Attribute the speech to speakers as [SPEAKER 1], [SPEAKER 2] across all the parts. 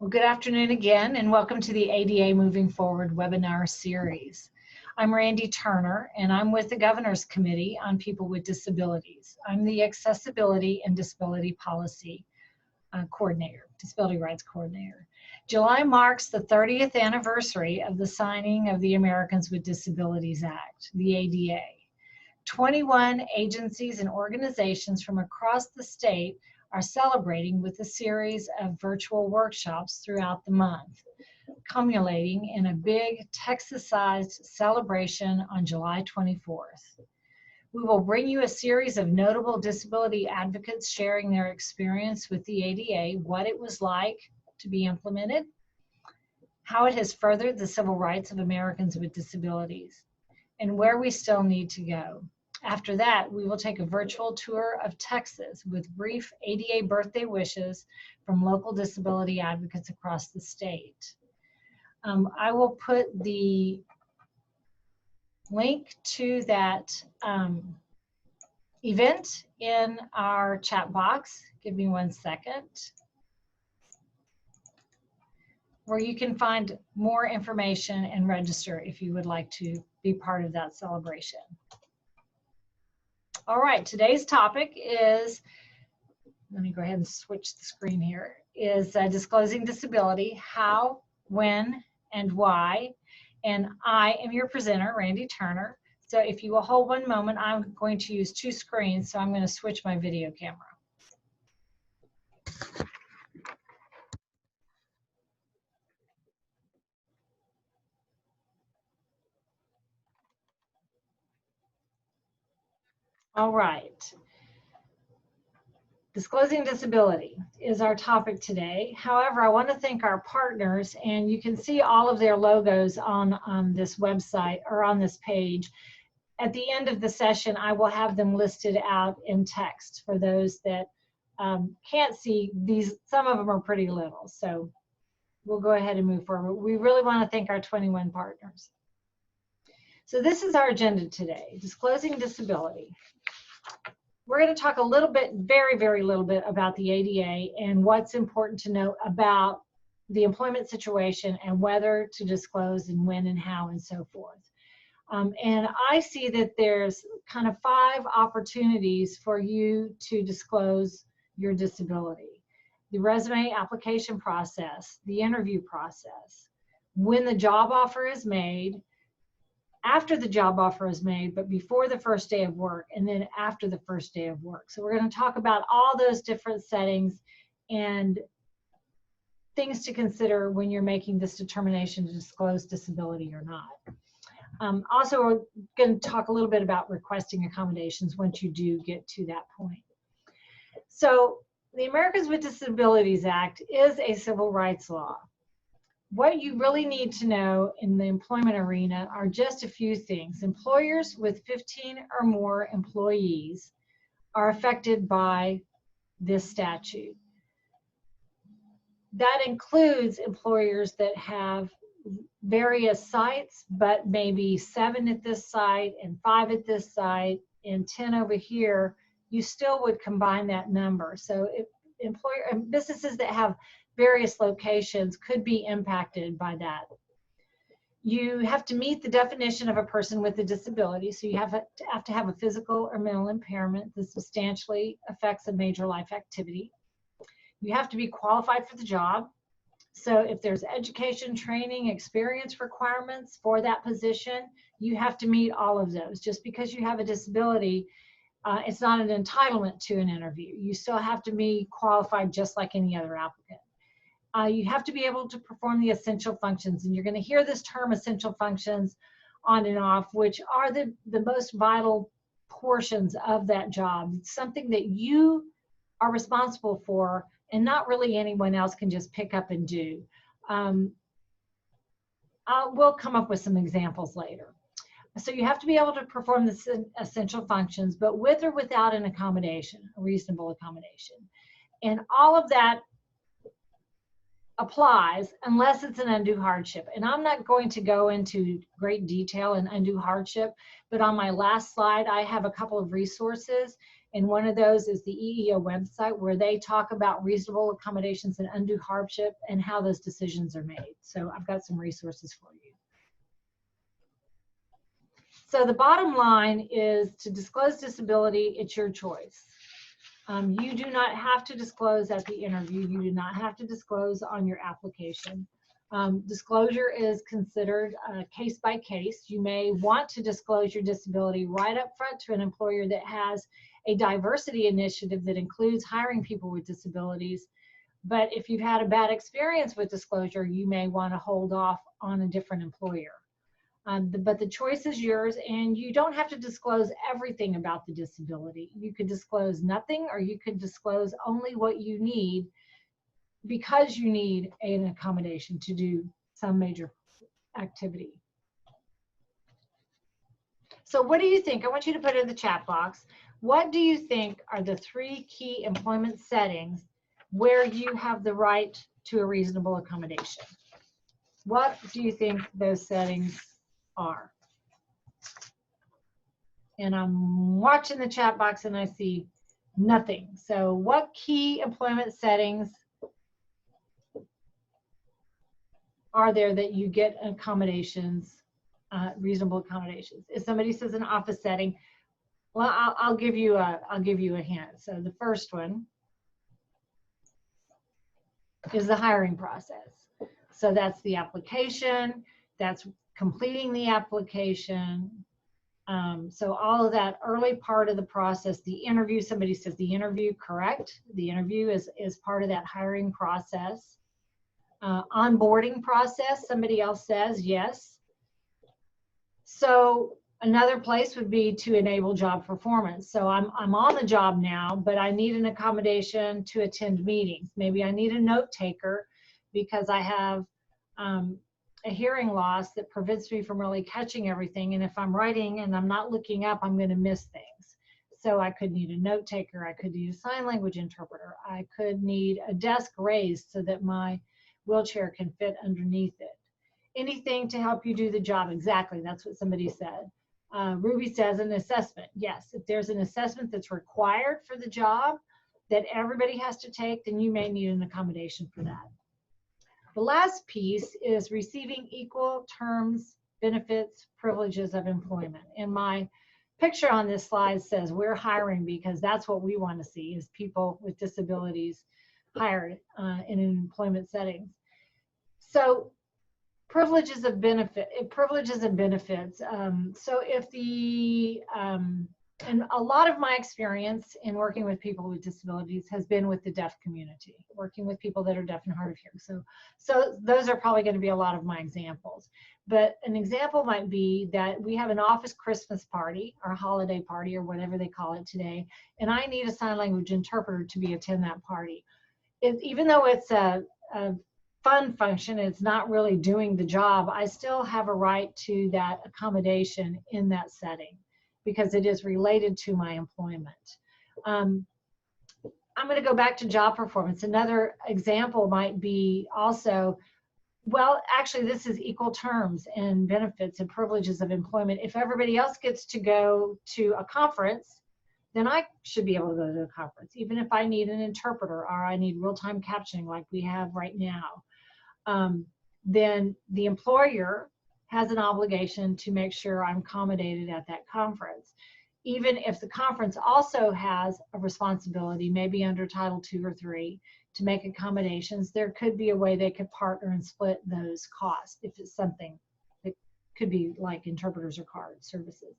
[SPEAKER 1] Well, good afternoon again, and welcome to the ADA Moving Forward webinar series. I'm Randi Turner, and I'm with the Governor's Committee on People with Disabilities. I'm the Accessibility and Disability Policy Coordinator, Disability Rights Coordinator. July marks the 30th anniversary of the signing of the Americans with Disabilities Act, the ADA. 21 agencies and organizations from across the state are celebrating with a series of virtual workshops throughout the month, culminating in a big Texas-sized celebration on July 24th. We will bring you a series of notable disability advocates sharing their experience with the ADA, what it was like to be implemented, how it has furthered the civil rights of Americans with disabilities, and where we still need to go. After that, we will take a virtual tour of Texas with brief ADA birthday wishes from local disability advocates across the state. I will put the link to that event in our chat box. Give me 1 second. Where you can find more information and register if you would like to be part of that celebration. All right, today's topic is, let me go ahead and switch the screen here, is disclosing disability, how, when, and why. And I am your presenter, Randi Turner. So if you will hold 1 moment, I'm going to use 2 screens, so I'm going to switch my video camera. All right. Disclosing disability is our topic today. However, I want to thank our partners, and you can see all of their logos on this website or on this page. At the end of the session, I will have them listed out in text for those that can't see these. Some of them are pretty little, so we'll go ahead and move forward. We really want to thank our 21 partners. So this is our agenda today, disclosing disability. We're going to talk a little bit, very little bit about the ADA and what's important to know about the employment situation and whether to disclose and when and how and so forth. And I see that there's kind of 5 opportunities for you to disclose your disability. The resume application process, the interview process, when the job offer is made, after the job offer is made, but before the first day of work, and then after the first day of work. So we're going to talk about all those different settings and things to consider when you're making this determination to disclose disability or not. Also, we're going to talk a little bit about requesting accommodations once you do get to that point. So the Americans with Disabilities Act is a civil rights law. What you really need to know in the employment arena are just a few things. Employers with 15 or more employees are affected by this statute. That includes employers that have various sites, but maybe 7 at this site and 5 at this site and 10 over here. You still would combine that number. So if businesses that have various locations could be impacted by that. You have to meet the definition of a person with a disability, so you have to have a physical or mental impairment that substantially affects a major life activity. You have to be qualified for the job. So if there's education, training, experience requirements for that position, you have to meet all of those. Just because you have a disability, it's not an entitlement to an interview. You still have to be qualified just like any other applicant. You have to be able to perform the essential functions, and you're going to hear this term essential functions on and off, which are the most vital portions of that job. It's something that you are responsible for and not really anyone else can just pick up and do. We'll come up with some examples later. So you have to be able to perform the essential functions, but with or without an accommodation, a reasonable accommodation. And all of that applies unless it's an undue hardship. And I'm not going to go into great detail in undue hardship, but on my last slide, I have a couple of resources. And one of those is the EEO website, where they talk about reasonable accommodations and undue hardship and how those decisions are made. So I've got some resources for you. So the bottom line is, to disclose disability, it's your choice. You do not have to disclose at the interview. You do not have to disclose on your application. Disclosure is considered case by case. You may want to disclose your disability right up front to an employer that has a diversity initiative that includes hiring people with disabilities. But if you've had a bad experience with disclosure, you may want to hold off on a different employer. But the choice is yours, and you don't have to disclose everything about the disability. You could disclose nothing, or you could disclose only what you need, because you need an accommodation to do some major activity. So what do you think? I want you to put it in the chat box. What do you think are the 3 key employment settings where you have the right to a reasonable accommodation? What do you think those settings are? And I'm watching the chat box and I see nothing. So what key employment settings are there that you get accommodations, reasonable accommodations? If somebody says an office setting, well, I'll give you a hint. So the first one is the hiring process. So that's the application, that's completing the application. So all of that early part of the process, the interview, somebody says the interview, correct. The interview is part of that hiring process. Onboarding process, somebody else says, yes. So another place would be to enable job performance. So I'm on the job now, but I need an accommodation to attend meetings. Maybe I need a note taker because I have a hearing loss that prevents me from really catching everything. And if I'm writing and I'm not looking up, I'm going to miss things. So I could need a note taker. I could need a sign language interpreter. I could need a desk raised so that my wheelchair can fit underneath it. Anything to help you do the job. Exactly. That's what somebody said. Ruby says an assessment. Yes, if there's an assessment that's required for the job that everybody has to take, then you may need an accommodation for that. The last piece is receiving equal terms, benefits, privileges of employment. And my picture on this slide says we're hiring because that's what we want to see, is people with disabilities hired in an employment setting. So privileges and benefits. So if the, and a lot of my experience in working with people with disabilities has been with the deaf community, working with people that are deaf and hard of hearing. So those are probably going to be a lot of my examples. But an example might be that we have an office Christmas party or holiday party or whatever they call it today, and I need a sign language interpreter to attend that party. Even though it's a fun function, it's not really doing the job, I still have a right to that accommodation in that setting because it is related to my employment. I'm going to go back to job performance. Another example might be also, well, actually this is equal terms and benefits and privileges of employment. If everybody else gets to go to a conference, then I should be able to go to the conference, even if I need an interpreter or I need real-time captioning like we have right now. Then the employer has an obligation to make sure I'm accommodated at that conference. Even if the conference also has a responsibility, maybe under Title II or III, to make accommodations, there could be a way they could partner and split those costs if it's something that could be like interpreters or card services.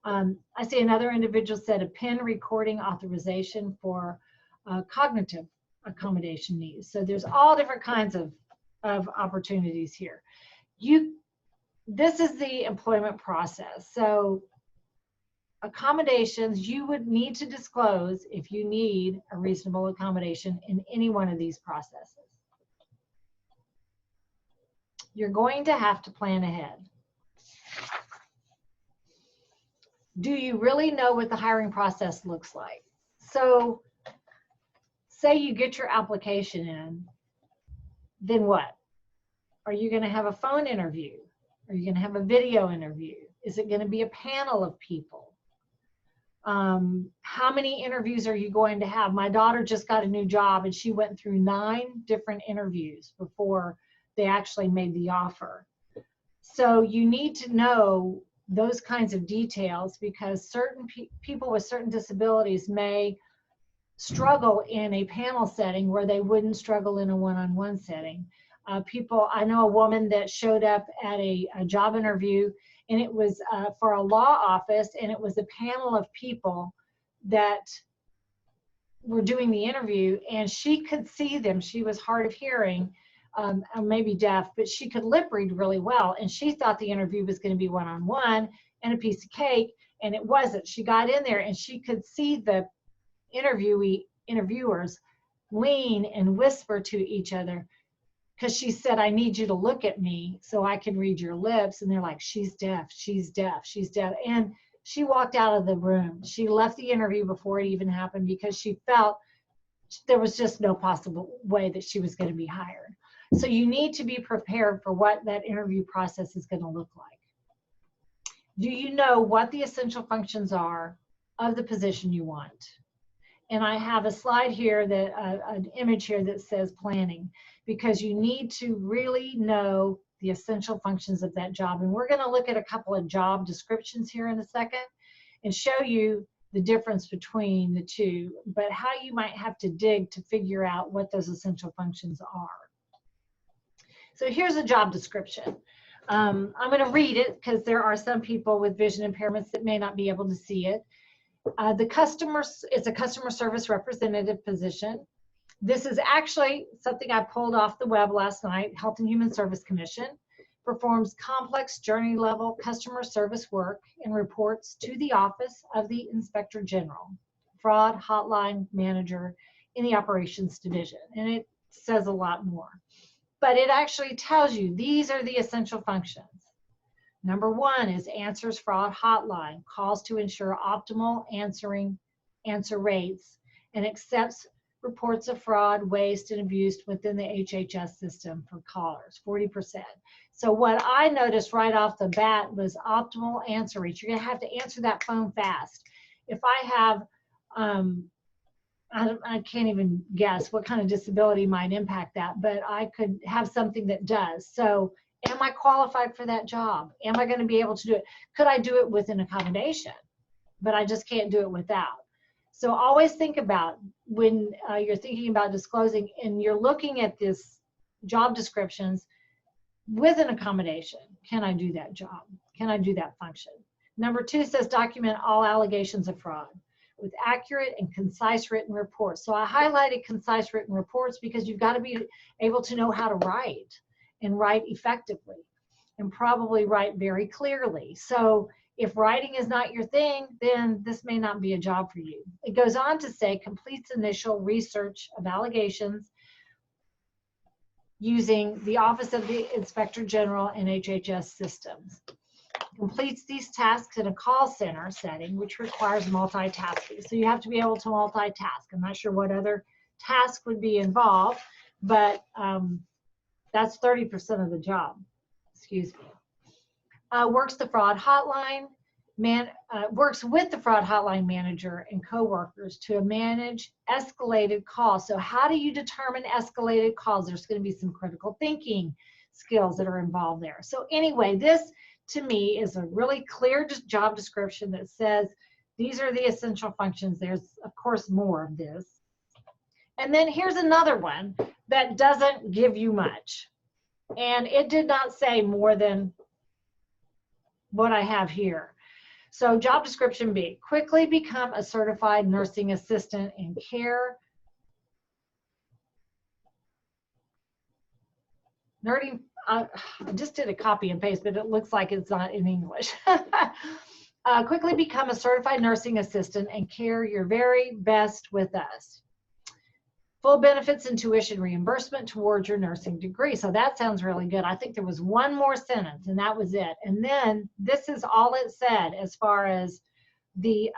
[SPEAKER 1] I see another individual said a pen recording authorization for cognitive accommodation needs. So there's all different kinds of opportunities here. This is the employment process. So accommodations, you would need to disclose if you need a reasonable accommodation in any one of these processes. You're going to have to plan ahead. Do you really know what the hiring process looks like? So say you get your application in, then what? Are you going to have a phone interview? Are you going to have a video interview? Is it going to be a panel of people? How many interviews are you going to have? My daughter just got a new job and she went through 9 different interviews before they actually made the offer. So you need to know those kinds of details, because certain people with certain disabilities may struggle in a panel setting where they wouldn't struggle in a one-on-one setting. I know a woman that showed up at a job interview, and it was for a law office, and it was a panel of people that were doing the interview, and she could see them. She was hard of hearing, or maybe deaf, but she could lip read really well, and she thought the interview was going to be one-on-one and a piece of cake, and it wasn't. She got in there and she could see the interviewers lean and whisper to each other, because she said, I need you to look at me so I can read your lips. And they're like, she's deaf, she's deaf, she's deaf. And she walked out of the room. She left the interview before it even happened, because she felt there was just no possible way that she was going to be hired. So you need to be prepared for what that interview process is going to look like. Do you know what the essential functions are of the position you want? And I have a slide here, that an image here that says planning, because you need to really know the essential functions of that job. And we're going to look at a couple of job descriptions here in a second and show you the difference between the two, but how you might have to dig to figure out what those essential functions are. So here's a job description. I'm going to read it because there are some people with vision impairments that may not be able to see it. It's a customer service representative position. This is actually something I pulled off the web last night. Health and Human Service Commission performs complex journey level customer service work and reports to the Office of the Inspector General, Fraud Hotline Manager in the Operations Division. And it says a lot more. But it actually tells you these are the essential functions. Number 1 is answers fraud hotline, calls to ensure optimal answer rates, and accepts reports of fraud, waste, and abuse within the HHS system for callers, 40%. So what I noticed right off the bat was optimal answer rates. You're going to have to answer that phone fast. If I have, I can't even guess what kind of disability might impact that, but I could have something that does. So am I qualified for that job? Am I going to be able to do it? Could I do it with an accommodation? But I just can't do it without. So always think about when you're thinking about disclosing and you're looking at this job descriptions with an accommodation. Can I do that job? Can I do that function? Number 2 says document all allegations of fraud with accurate and concise written reports. So I highlighted concise written reports because you've got to be able to know how to write and write effectively and probably write very clearly. So if writing is not your thing, then this may not be a job for you. It goes on to say completes initial research of allegations using the Office of the Inspector General and HHS systems. Completes these tasks in a call center setting, which requires multitasking. So you have to be able to multitask. I'm not sure what other task would be involved, but that's 30% of the job. Excuse me. Works the fraud hotline, works with the fraud hotline manager and coworkers to manage escalated calls. So how do you determine escalated calls? There's going to be some critical thinking skills that are involved there. So anyway, this to me is a really clear job description that says these are the essential functions. There's of course more of this. And then here's another one that doesn't give you much. And it did not say more than what I have here. So job description B, quickly become a certified nursing assistant in care. I just did a copy and paste, but it looks like it's not in English. Quickly become a certified nursing assistant and care your very best with us. Full benefits and tuition reimbursement towards your nursing degree. So that sounds really good. I think there was one more sentence and that was it. And then this is all it said as far as the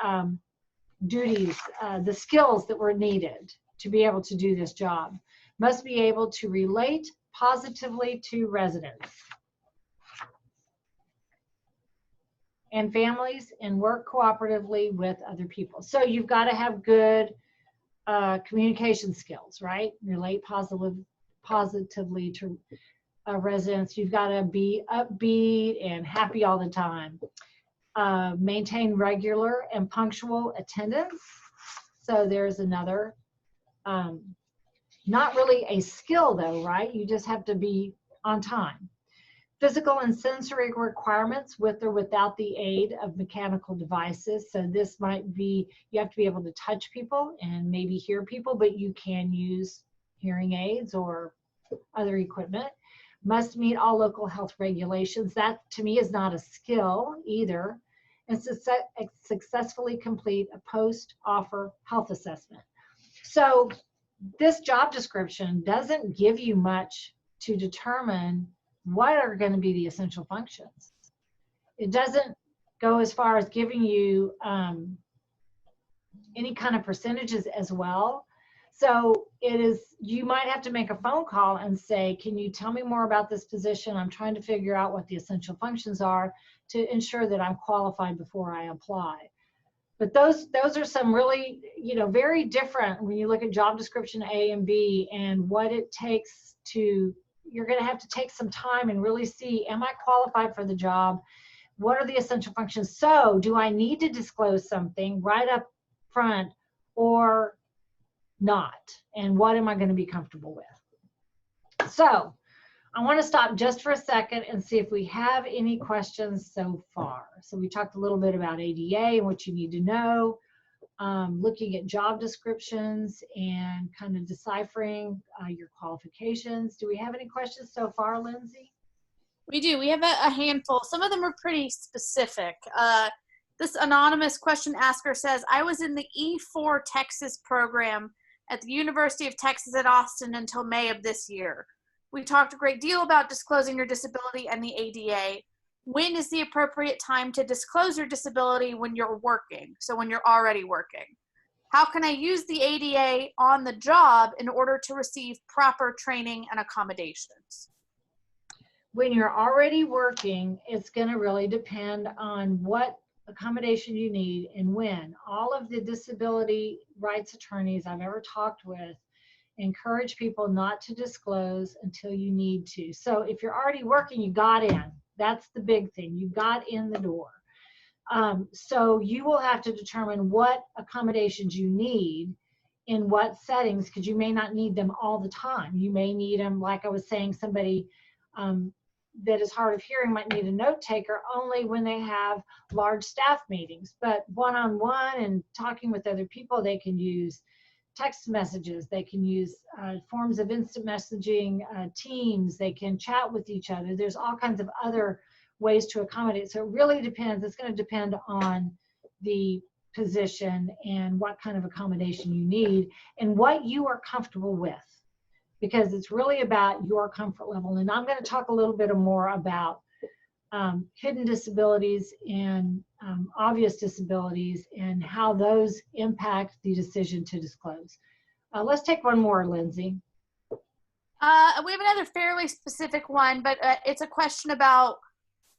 [SPEAKER 1] duties, the skills that were needed to be able to do this job. Must be able to relate positively to residents. and families and work cooperatively with other people. So you've got to have good communication skills, right? Relate positively to residents. You've got to be upbeat and happy all the time. Maintain regular and punctual attendance. So there's another, not really a skill though, right? You just have to be on time. Physical and sensory requirements with or without the aid of mechanical devices. So this might be, you have to be able to touch people and maybe hear people, but you can use hearing aids or other equipment. Must meet all local health regulations. That to me is not a skill either. And successfully complete a post-offer health assessment. So this job description doesn't give you much to determine what are going to be the essential functions. It doesn't go as far as giving you any kind of percentages as well. So it is, you might have to make a phone call and say, can you tell me more about this position? I'm trying to figure out what the essential functions are to ensure that I'm qualified before I apply. But those are some really, very different when you look at job description A and B and what it takes to, you're going to have to take some time and really see, am I qualified for the job? What are the essential functions? So do I need to disclose something right up front or not? And what am I going to be comfortable with? So I want to stop just for a second and see if we have any questions so far. So we talked a little bit about ADA and what you need to know, looking at job descriptions and kind of deciphering your qualifications. Do we have any questions so far, Lindsay?
[SPEAKER 2] We do. We have a handful. Some of them are pretty specific. This anonymous question asker says, I was in the E4 Texas program at the University of Texas at Austin until May of this year. We talked a great deal about disclosing your disability and the ADA. When is the appropriate time to disclose your disability when you're working? So when you're already working. How can I use the ADA on the job in order to receive proper training and accommodations?
[SPEAKER 1] When you're already working, it's going to really depend on what accommodation you need and when. All of the disability rights attorneys I've ever talked with encourage people not to disclose until you need to. So if you're already working, you got in. That's the big thing. You got in the door. So you will have to determine what accommodations you need in what settings, because you may not need them all the time. You may need them, like I was saying, somebody that is hard of hearing might need a note taker only when they have large staff meetings. But one-on-one and talking with other people, they can use text messages, they can use forms of instant messaging, Teams, they can chat with each other. There's all kinds of other ways to accommodate. So it really depends. It's going to depend on the position and what kind of accommodation you need and what you are comfortable with, because it's really about your comfort level. And I'm going to talk a little bit more about hidden disabilities and obvious disabilities and how those impact the decision to disclose. Let's take one more, Lindsay.
[SPEAKER 2] We have another fairly specific one, but it's a question about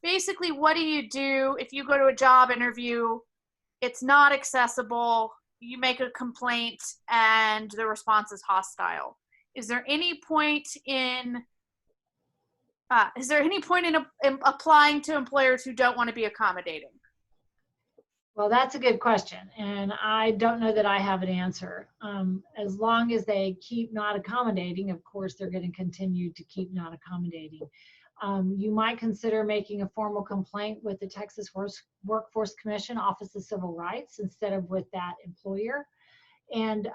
[SPEAKER 2] basically what do you do if you go to a job interview, it's not accessible, you make a complaint, and the response is hostile. Is there any point in applying to employers who don't want to be accommodating?
[SPEAKER 1] Well, that's a good question, and I don't know that I have an answer. As long as they keep not accommodating, of course, they're going to continue to keep not accommodating. You might consider making a formal complaint with the Texas Workforce Commission, Office of Civil Rights, instead of with that employer, and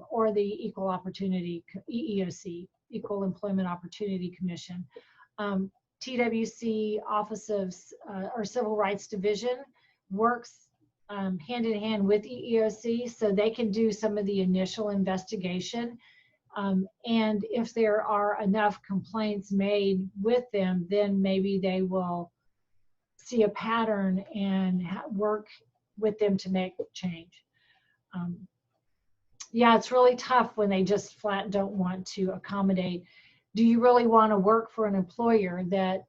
[SPEAKER 1] or the Equal Opportunity, EEOC, Equal Employment Opportunity Commission. TWC, Office of or Civil Rights Division, works hand in hand with EEOC, so they can do some of the initial investigation. And if there are enough complaints made with them, then maybe they will see a pattern and work with them to make change. Yeah, it's really tough when they just flat don't want to accommodate. Do you really want to work for an employer that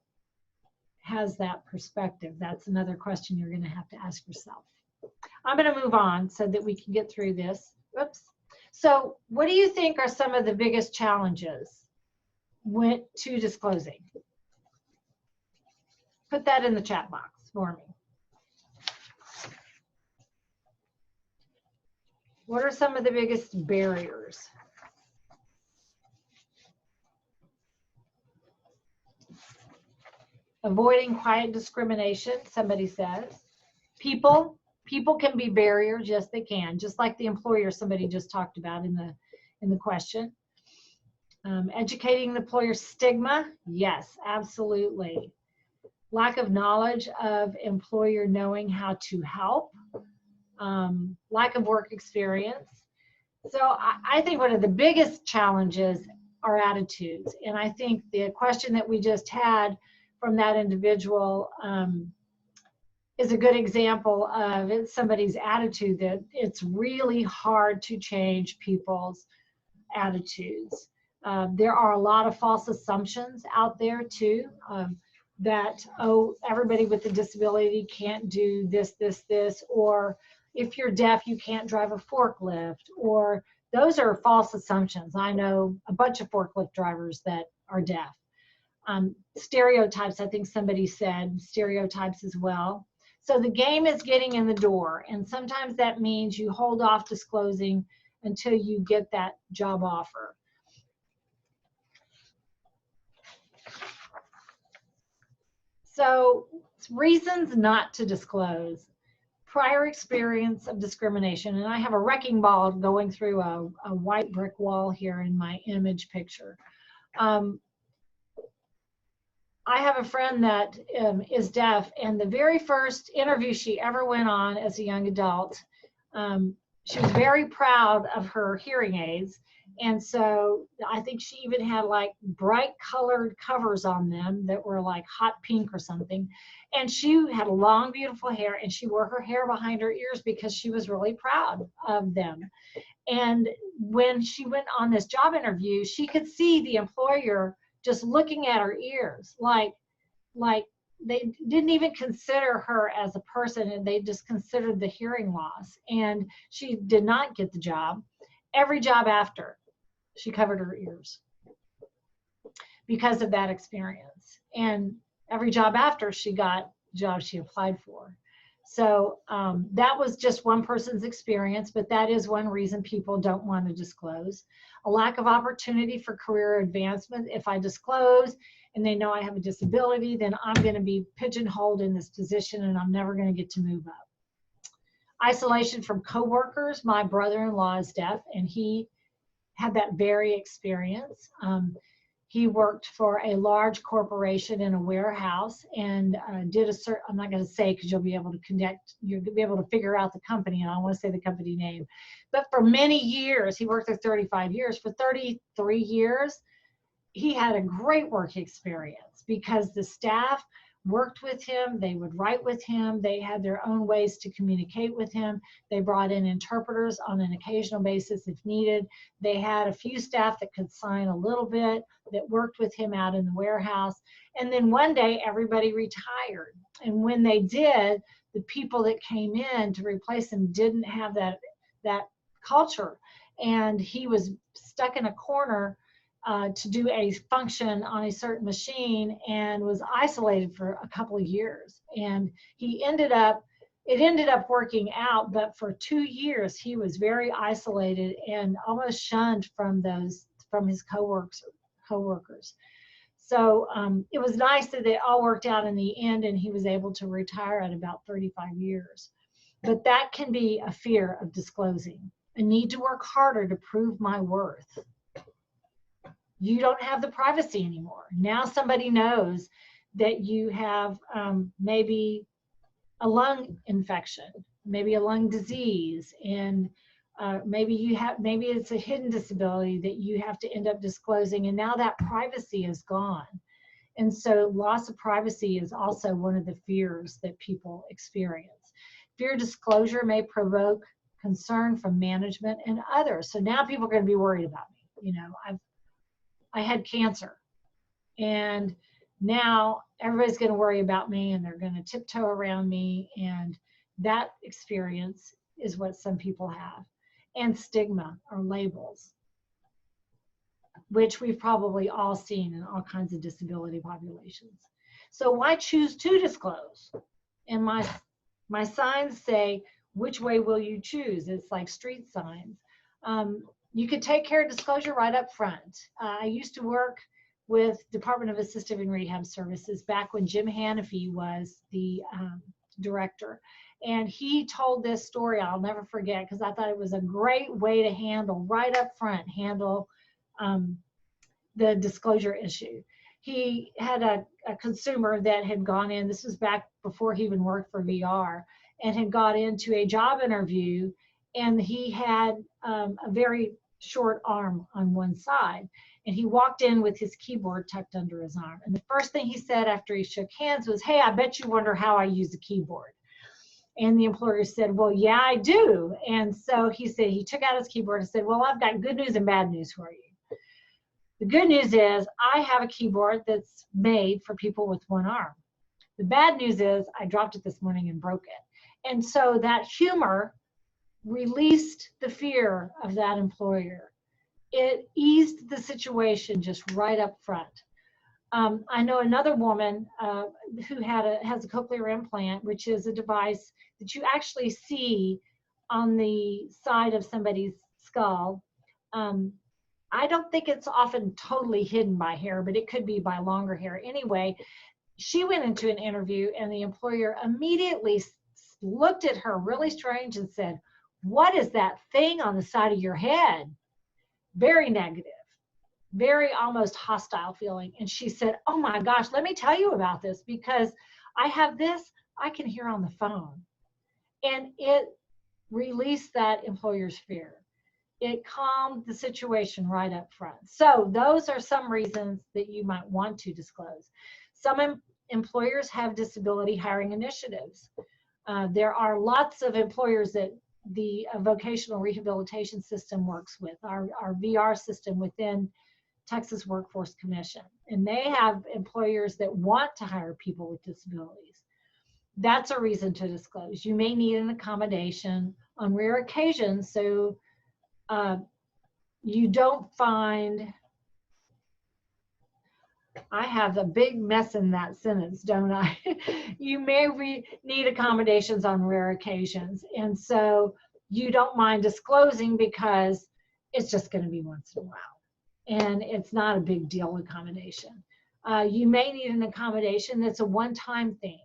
[SPEAKER 1] has that perspective? That's another question you're going to have to ask yourself. I'm going to move on so that we can get through this. Whoops. So what do you think are some of the biggest challenges to disclosing? Put that in the chat box for me. What are some of the biggest barriers? Avoiding quiet discrimination, somebody says. People can be barriers, yes they can, just like the employer somebody just talked about in the question. Educating the employer stigma, yes, absolutely. Lack of knowledge of employer knowing how to help. Lack of work experience. So I think one of the biggest challenges are attitudes. And I think the question that we just had from that individual is a good example of somebody's attitude, that it's really hard to change people's attitudes. There are a lot of false assumptions out there too, that, oh, everybody with a disability can't do this, or if you're deaf, you can't drive a forklift, or those are false assumptions. I know a bunch of forklift drivers that are deaf. Stereotypes, I think somebody said stereotypes as well. So the game is getting in the door, and sometimes that means you hold off disclosing until you get that job offer. So reasons not to disclose. Prior experience of discrimination, and I have a wrecking ball going through a white brick wall here in my image picture. I have a friend that is deaf, and the very first interview she ever went on as a young adult, she was very proud of her hearing aids. And so I think she even had like bright colored covers on them that were like hot pink or something. And she had long, beautiful hair, and she wore her hair behind her ears because she was really proud of them. And when she went on this job interview, she could see the employer just looking at her ears, like they didn't even consider her as a person, and they just considered the hearing loss. And she did not get the job. Every job after, she covered her ears because of that experience. And every job after, she got the job she applied for. So that was just one person's experience, but that is one reason people don't want to disclose. A lack of opportunity for career advancement. If I disclose and they know I have a disability, then I'm going to be pigeonholed in this position and I'm never going to get to move up. Isolation from coworkers. My brother-in-law is deaf, and he had that very experience. He worked for a large corporation in a warehouse and did a certain, I'm not going to say because you'll be able to connect, you'll be able to figure out the company, and I don't want to say the company name. But for many years, he worked there 35 years. For 33 years, he had a great work experience because the staff worked with him, they would write with him, they had their own ways to communicate with him. They brought in interpreters on an occasional basis if needed. They had a few staff that could sign a little bit, that worked with him out in the warehouse. And then one day everybody retired. And when they did, the people that came in to replace him didn't have that culture. And he was stuck in a corner to do a function on a certain machine and was isolated for a couple of years. And it ended up working out, but for 2 years he was very isolated and almost shunned from his coworkers. So it was nice that it all worked out in the end, and he was able to retire at about 35 years. But that can be a fear of disclosing. I need to work harder to prove my worth. You don't have the privacy anymore. Now somebody knows that you have maybe a lung infection, maybe a lung disease, and maybe it's a hidden disability that you have to end up disclosing, and now that privacy is gone. And so loss of privacy is also one of the fears that people experience. Fear disclosure may provoke concern from management and others. So now people are going to be worried about me. You know, I had cancer, and Now everybody's going to worry about me and they're going to tiptoe around me. And that experience is what some people have. And stigma or labels, which we've probably all seen in all kinds of disability populations. So why choose to disclose? And my signs say, which way will you choose? It's like street signs. You could take care of disclosure right up front. I used to work with Department of Assistive and Rehab Services back when Jim Hanafy was the director. And he told this story I'll never forget, because I thought it was a great way to handle, right up front, handle the disclosure issue. He had a consumer that had gone in, this was back before he even worked for VR, and had got into a job interview, and he had a very short arm on one side. And he walked in with his keyboard tucked under his arm. And the first thing he said after he shook hands was, "Hey, I bet you wonder how I use a keyboard." And the employer said, "Well, yeah, I do." And so he said, he took out his keyboard and said, "Well, I've got good news and bad news for you. The good news is I have a keyboard that's made for people with one arm. The bad news is I dropped it this morning and broke it." And so that humor released the fear of that employer. It eased the situation just right up front. I know another woman who has a cochlear implant, which is a device that you actually see on the side of somebody's skull. I don't think it's often totally hidden by hair, but it could be by longer hair. Anyway, she went into an interview and the employer immediately looked at her really strange and said, "What is that thing on the side of your head?" Very negative, very almost hostile feeling. And she said, "Oh my gosh, let me tell you about this, because I have this I can hear on the phone." And it released that employer's fear. It calmed the situation right up front. So those are some reasons that you might want to disclose. Some employers have disability hiring initiatives. There are lots of employers that the vocational rehabilitation system works with, our VR system within Texas Workforce Commission. And they have employers that want to hire people with disabilities. That's a reason to disclose. You may need an accommodation on rare occasions, so you don't find, I have a big mess in that sentence, don't I? You may need accommodations on rare occasions. And so you don't mind disclosing because it's just going to be once in a while. And it's not a big deal accommodation. You may need an accommodation that's a one-time thing.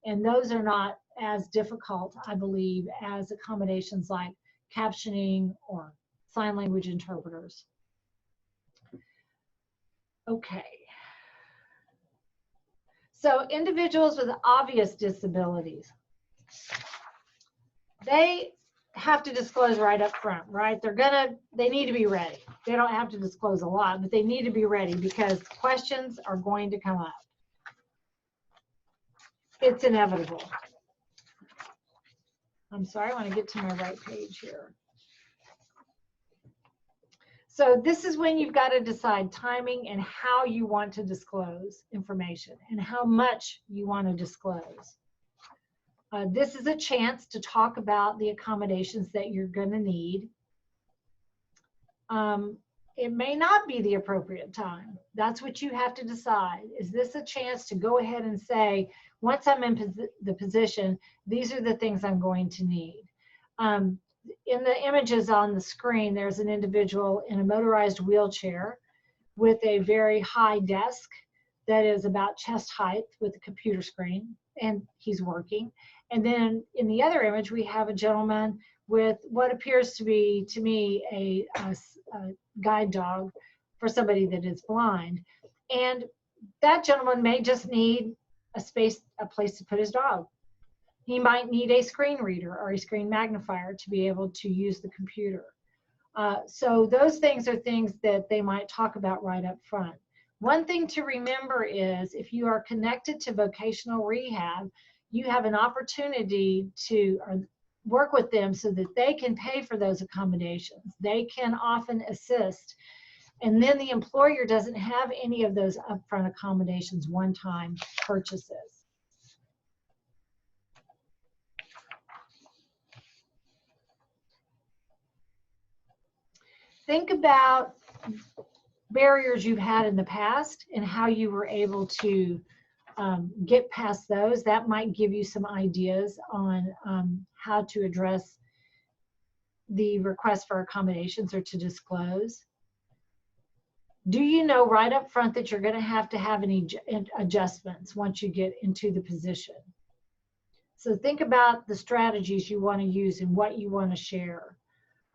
[SPEAKER 1] And those are not as difficult, I believe, as accommodations like captioning or sign language interpreters. Okay. So individuals with obvious disabilities, they have to disclose right up front, right? They need to be ready. They don't have to disclose a lot, but they need to be ready because questions are going to come up. It's inevitable. I'm sorry, I want to get to my right page here. So this is when you've got to decide timing and how you want to disclose information and how much you want to disclose. This is a chance to talk about the accommodations that you're going to need. It may not be the appropriate time. That's what you have to decide. Is this a chance to go ahead and say, once I'm in the position, these are the things I'm going to need. In the images on the screen, there's an individual in a motorized wheelchair with a very high desk that is about chest height with a computer screen, and he's working. And then in the other image, we have a gentleman with what appears to be, to me, a guide dog for somebody that is blind. And that gentleman may just need a place to put his dog. He might need a screen reader or a screen magnifier to be able to use the computer. So those things are things that they might talk about right up front. One thing to remember is if you are connected to vocational rehab, you have an opportunity to work with them so that they can pay for those accommodations. They can often assist And then the employer doesn't have any of those upfront accommodations, one-time purchases. Think about barriers you've had in the past and how you were able to get past those. That might give you some ideas on how to address the request for accommodations or to disclose. Do you know right up front that you're going to have any adjustments once you get into the position? So think about the strategies you want to use and what you want to share.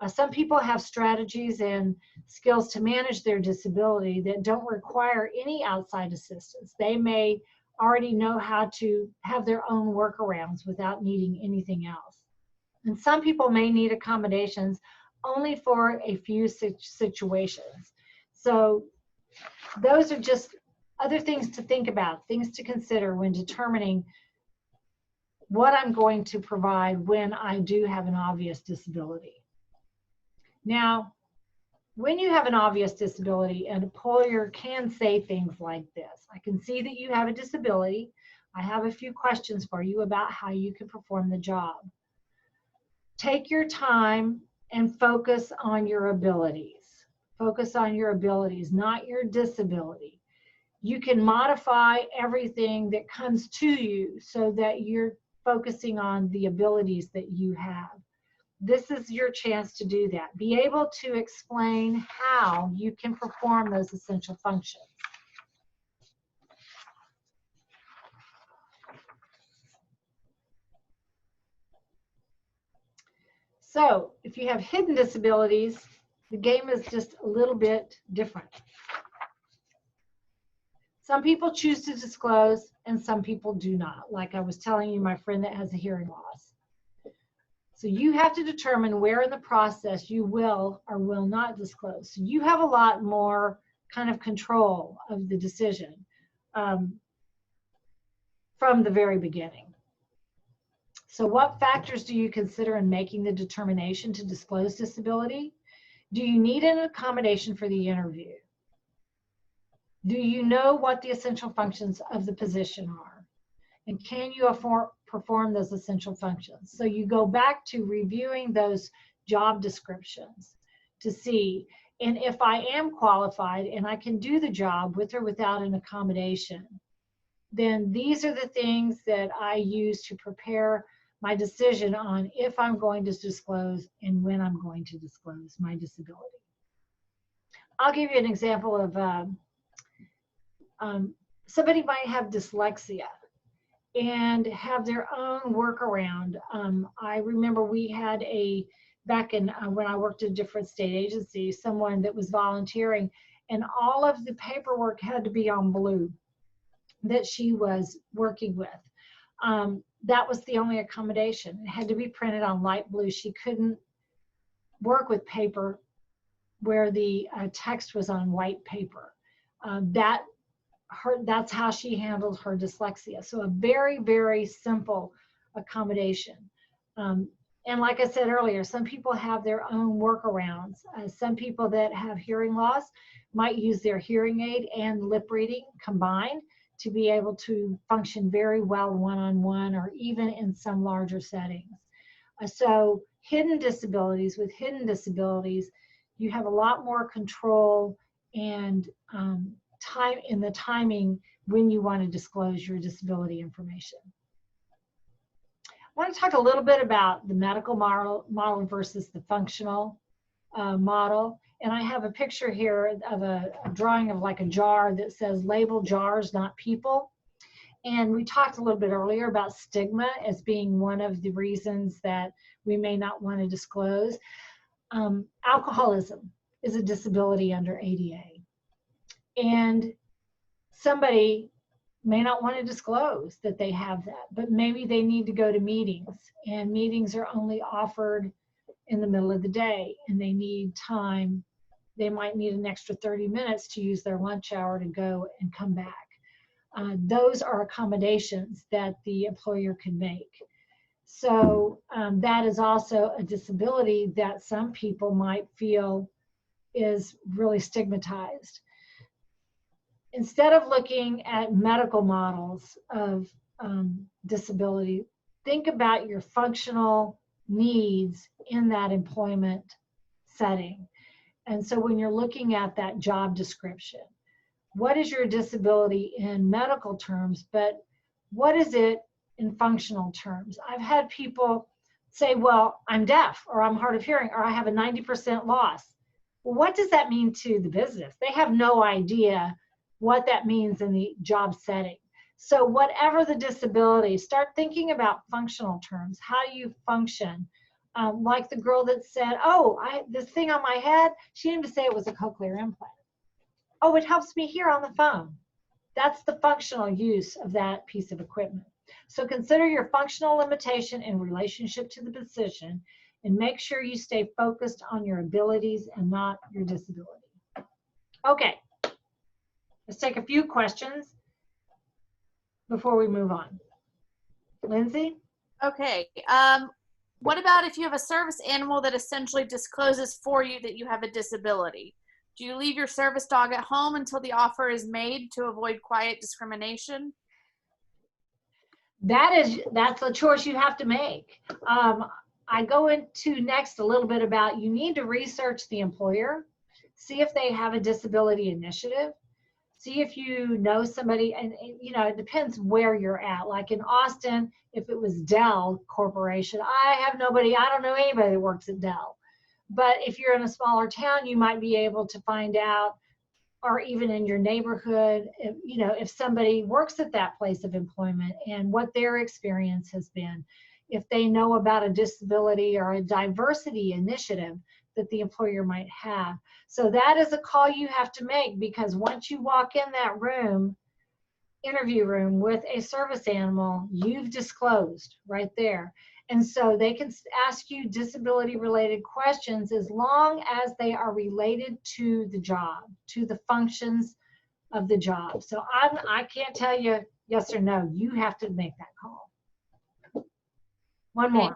[SPEAKER 1] Some people have strategies and skills to manage their disability that don't require any outside assistance. They may already know how to have their own workarounds without needing anything else. And some people may need accommodations only for a few situations. So those are just other things to think about, things to consider when determining what I'm going to provide when I do have an obvious disability. Now, when you have an obvious disability, an employer can say things like this: I can see that you have a disability. I have a few questions for you about how you can perform the job. Take your time and focus on your abilities. Focus on your abilities, not your disability. You can modify everything that comes to you so that you're focusing on the abilities that you have. This is your chance to do that. Be able to explain how you can perform those essential functions. So if you have hidden disabilities, the game is just a little bit different. Some people choose to disclose and some people do not. Like I was telling you, my friend that has a hearing loss. So you have to determine where in the process you will or will not disclose. So you have a lot more kind of control of the decision from the very beginning. So what factors do you consider in making the determination to disclose disability? Do you need an accommodation for the interview? Do you know what the essential functions of the position are? And can you perform those essential functions? So you go back to reviewing those job descriptions to see, and if I am qualified and I can do the job with or without an accommodation, then these are the things that I use to prepare my decision on if I'm going to disclose and when I'm going to disclose my disability. I'll give you an example of somebody might have dyslexia and have their own workaround. I remember we had back in when I worked at a different state agency, someone that was volunteering, and all of the paperwork had to be on blue that she was working with. That was the only accommodation. It had to be printed on light blue. She couldn't work with paper where the text was on white paper. That's how she handled her dyslexia. So a very, very simple accommodation. And like I said earlier, some people have their own workarounds. Some people that have hearing loss might use their hearing aid and lip reading combined to be able to function very well one-on-one or even in some larger settings. So hidden disabilities, with hidden disabilities, you have a lot more control and time in the timing when you want to disclose your disability information. I want to talk a little bit about the medical model versus the functional model. And I have a picture here of a drawing of like a jar that says label jars, not people. And we talked a little bit earlier about stigma as being one of the reasons that we may not want to disclose. Alcoholism is a disability under ADA. And somebody may not want to disclose that they have that, but maybe they need to go to meetings, and meetings are only offered in the middle of the day, and they need time. They might need an extra 30 minutes to use their lunch hour to go and come back. Those are accommodations that the employer can make. So that is also a disability that some people might feel is really stigmatized. Instead of looking at medical models of disability, think about your functional needs in that employment setting. And so when you're looking at that job description, what is your disability in medical terms, but what is it in functional terms? I've had people say, well, I'm deaf, or I'm hard of hearing, or I have a 90% loss. Well, what does that mean to the business? They have no idea what that means in the job setting. So whatever the disability, start thinking about functional terms. How do you function? Like the girl that said, oh, this thing on my head, she didn't even say it was a cochlear implant. Oh, it helps me hear on the phone. That's the functional use of that piece of equipment. So consider your functional limitation in relationship to the position, and make sure you stay focused on your abilities and not your disability. Okay, let's take a few questions before we move on. Lindsay?
[SPEAKER 2] Okay. What about if you have a service animal that essentially discloses for you that you have a disability? Do you leave your service dog at home until the offer is made to avoid quiet discrimination?
[SPEAKER 1] That's a choice you have to make. I go into next a little bit about, you need to research the employer, see if they have a disability initiative, see if you know somebody, and you know, it depends where you're at. Like in Austin, if it was Dell Corporation, I have nobody, I don't know anybody that works at Dell. But if you're in a smaller town, you might be able to find out, or even in your neighborhood, if, you know, if somebody works at that place of employment and what their experience has been, if they know about a disability or a diversity initiative that the employer might have. So that is a call you have to make, because once you walk in that room, interview room with a service animal, you've disclosed right there. And so they can ask you disability related questions as long as they are related to the job, to the functions of the job. So I can't tell you yes or no. You have to make that call. One more.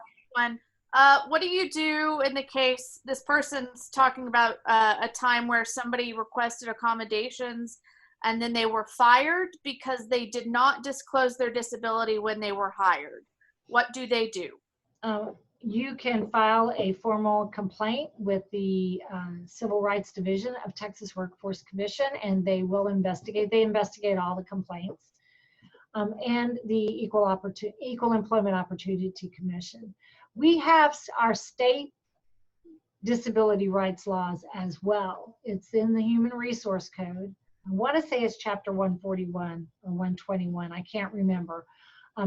[SPEAKER 2] What do you do in the case this person's talking about a time where somebody requested accommodations and then they were fired because they did not disclose their disability when they were hired? What do they do?
[SPEAKER 1] You can file a formal complaint with the Civil Rights Division of Texas Workforce Commission, and they will investigate. They investigate all the complaints. And the Equal Employment Opportunity Commission. We have our state disability rights laws as well. It's in the Human Resource Code. I want to say it's chapter 141 or 121. I can't remember.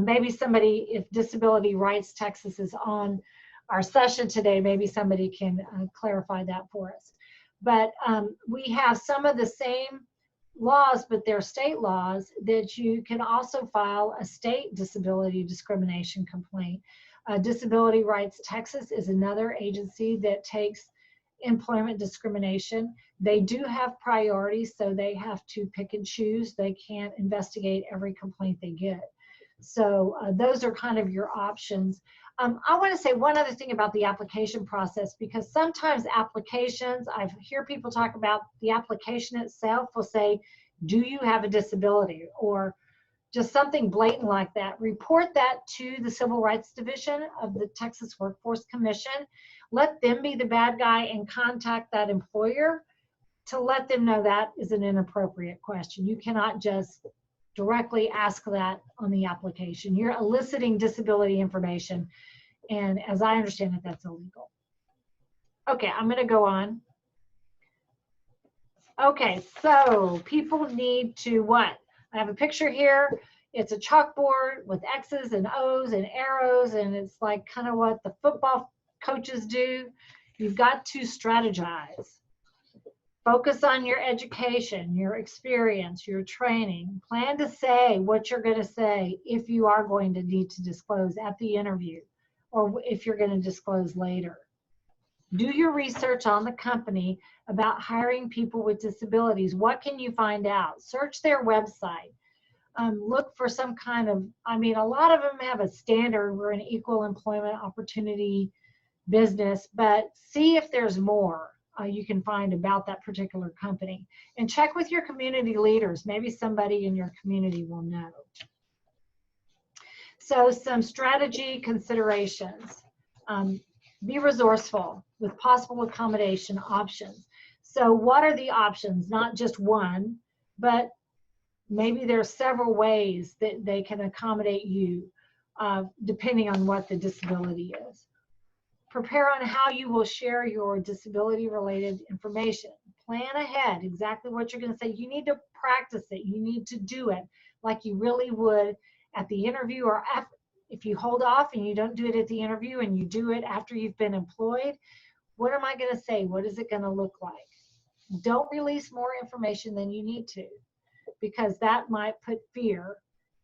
[SPEAKER 1] Maybe somebody, if Disability Rights Texas is on our session today, maybe somebody can clarify that for us. But we have some of the same laws, but they're state laws, that you can also file a state disability discrimination complaint. Disability Rights Texas is another agency that takes employment discrimination. They do have priorities, so they have to pick and choose. They can't investigate every complaint they get. So those are kind of your options. I want to say one other thing about the application process, because sometimes applications, I hear people talk about the application itself will say, do you have a disability? Or just something blatant like that. Report that to the Civil Rights Division of the Texas Workforce Commission. Let them be the bad guy and contact that employer to let them know that is an inappropriate question. You cannot just directly ask that on the application. You're eliciting disability information, and as I understand it, that's illegal. Okay, I'm going to go on. Okay, so people need to what? I have a picture here. It's a chalkboard with X's and O's and arrows, and it's like kind of what the football coaches do. You've got to strategize. Focus on your education, your experience, your training. Plan to say what you're going to say if you are going to need to disclose at the interview, or if you're going to disclose later. Do your research on the company about hiring people with disabilities. What can you find out? Search their website. Look for some kind of, I mean, a lot of them have a standard. We're an equal employment opportunity business, but see if there's more. you can find about that particular company. And check with your community leaders. Maybe somebody in your community will know. So some strategy considerations. Be resourceful with possible accommodation options. So what are the options? Not just one, but maybe there are several ways that they can accommodate you, depending on what the disability is. Prepare on how you will share your disability-related information. Plan ahead exactly what you're going to say. You need to practice it. You need to do it like you really would at the interview, or after. If you hold off and you don't do it at the interview and you do it after you've been employed, what am I going to say? What is it going to look like? Don't release more information than you need to, because that might put fear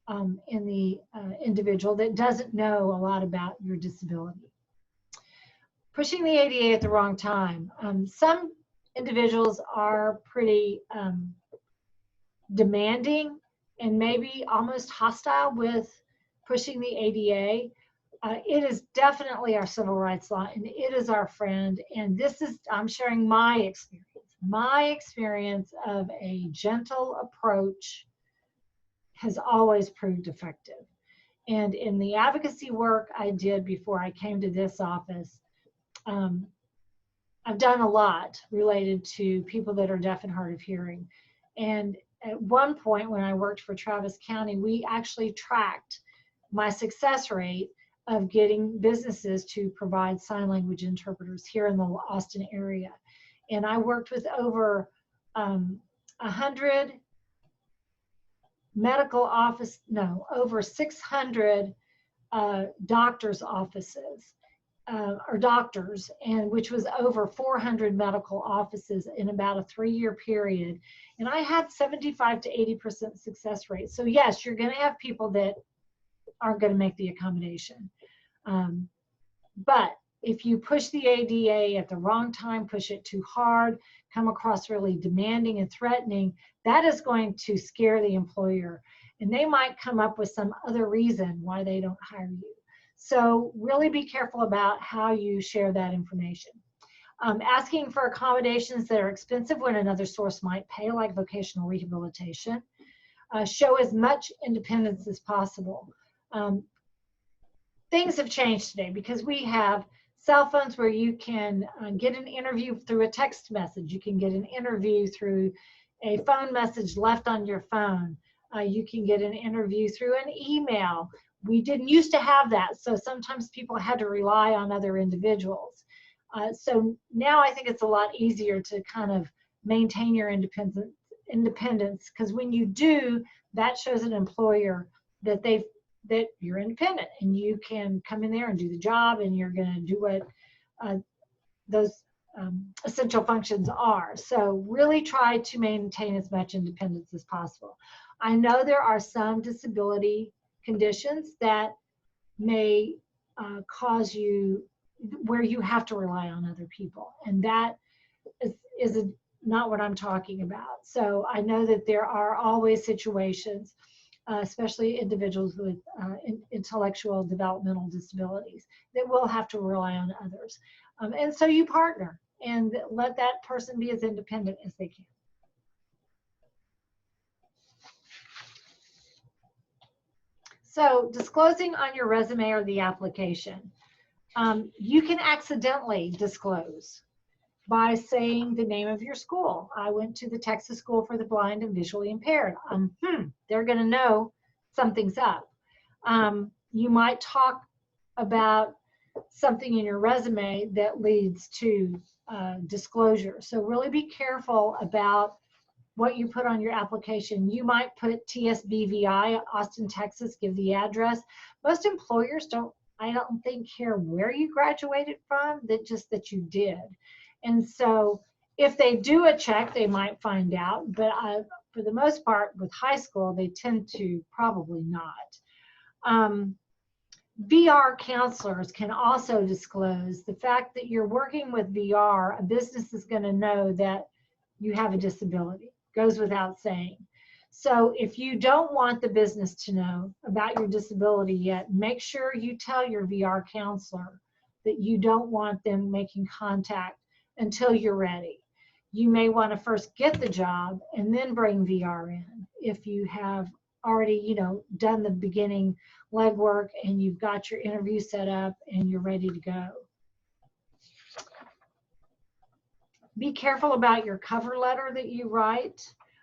[SPEAKER 1] in the individual that doesn't know a lot about your disability. Pushing the ADA at the wrong time. Some individuals are pretty demanding and maybe almost hostile with pushing the ADA. It is definitely our civil rights law, and it is our friend. And this is, I'm sharing my experience of a gentle approach has always proved effective. And in the advocacy work I did before I came to this office, I've done a lot related to people that are deaf and hard of hearing. And at one point when I worked for Travis County, we actually tracked my success rate of getting businesses to provide sign language interpreters here in the Austin area. And I worked with over 100 medical office, no, over 600 doctors' offices, or doctors, and which was over 400 medical offices in about a 3-year period. And I had 75 to 80% success rate. So yes, you're going to have people that aren't going to make the accommodation. But if you push the ADA at the wrong time, push it too hard, come across really demanding and threatening, that is going to scare the employer. And they might come up with some other reason why they don't hire you. So really be careful about how you share that information. Asking for accommodations that are expensive when another source might pay, like vocational rehabilitation. Show as much independence as possible. Things have changed today because we have cell phones where you can get an interview through a text message. You can get an interview through a phone message left on your phone. You can get an interview through an email. We didn't used to have that, so sometimes people had to rely on other individuals. So now I think it's a lot easier to kind of maintain your independence, because when you do, that shows an employer that that you're independent and you can come in there and do the job, and you're going to do what those essential functions are. So really try to maintain as much independence as possible. I know there are some disability conditions that may cause you where you have to rely on other people, and that is not what I'm talking about. So I know that there are always situations, especially individuals with intellectual developmental disabilities, that will have to rely on others. And so you partner and let that person be as independent as they can. So disclosing on your resume or the application. You can accidentally disclose by saying the name of your school. I went to the Texas School for the Blind and Visually Impaired. They're going to know something's up. You might talk about something in your resume that leads to disclosure. So really be careful about what you put on your application. You might put TSBVI, Austin, Texas, give the address. Most employers I don't think care where you graduated from, that you did. And so if they do a check, they might find out, but for the most part with high school, they tend to probably not. VR counselors can also disclose the fact that you're working with VR. A business is going to know that you have a disability. Goes without saying. So if you don't want the business to know about your disability yet, make sure you tell your VR counselor that you don't want them making contact until you're ready. You may want to first get the job and then bring VR in. If you have already, done the beginning legwork and you've got your interview set up and you're ready to go. Be careful about your cover letter that you write.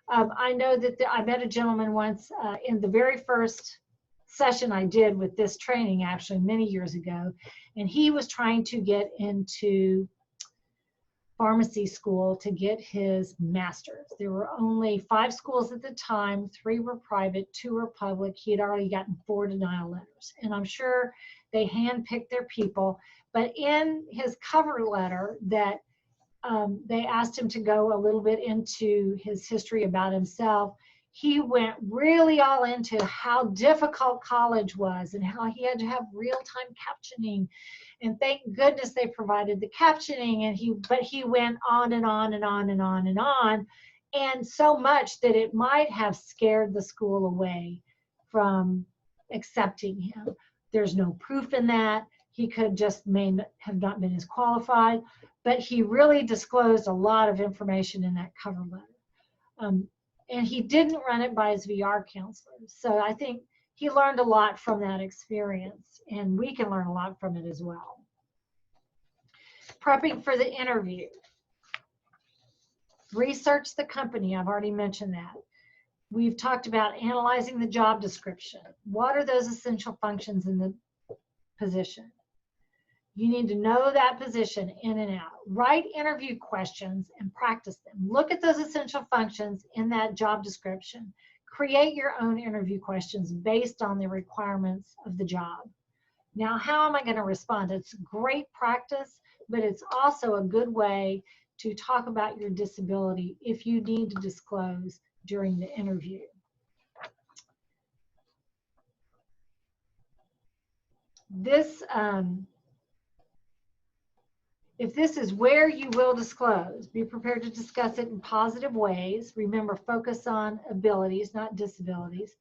[SPEAKER 1] I know that I met a gentleman once in the very first session I did with this training, actually many years ago, and he was trying to get into pharmacy school to get his master's. There were only 5 schools at the time, 3 were private, 2 were public. He had already gotten 4 denial letters, and I'm sure they handpicked their people. But in his cover letter that they asked him to go a little bit into his history about himself, he went really all into how difficult college was and how he had to have real-time captioning. And thank goodness they provided the captioning. But he went on and on and on and on and on, and so much that it might have scared the school away from accepting him. There's no proof in that. He could just may have not been as qualified, but he really disclosed a lot of information in that cover letter. And he didn't run it by his VR counselor. So I think he learned a lot from that experience, and we can learn a lot from it as well. Prepping for the interview. Research the company. I've already mentioned that. We've talked about analyzing the job description. What are those essential functions in the position? You need to know that position in and out. Write interview questions and practice them. Look at those essential functions in that job description. Create your own interview questions based on the requirements of the job. Now, how am I going to respond? It's great practice, but it's also a good way to talk about your disability if you need to disclose during the interview. If this is where you will disclose, be prepared to discuss it in positive ways. Remember, focus on abilities, not disabilities.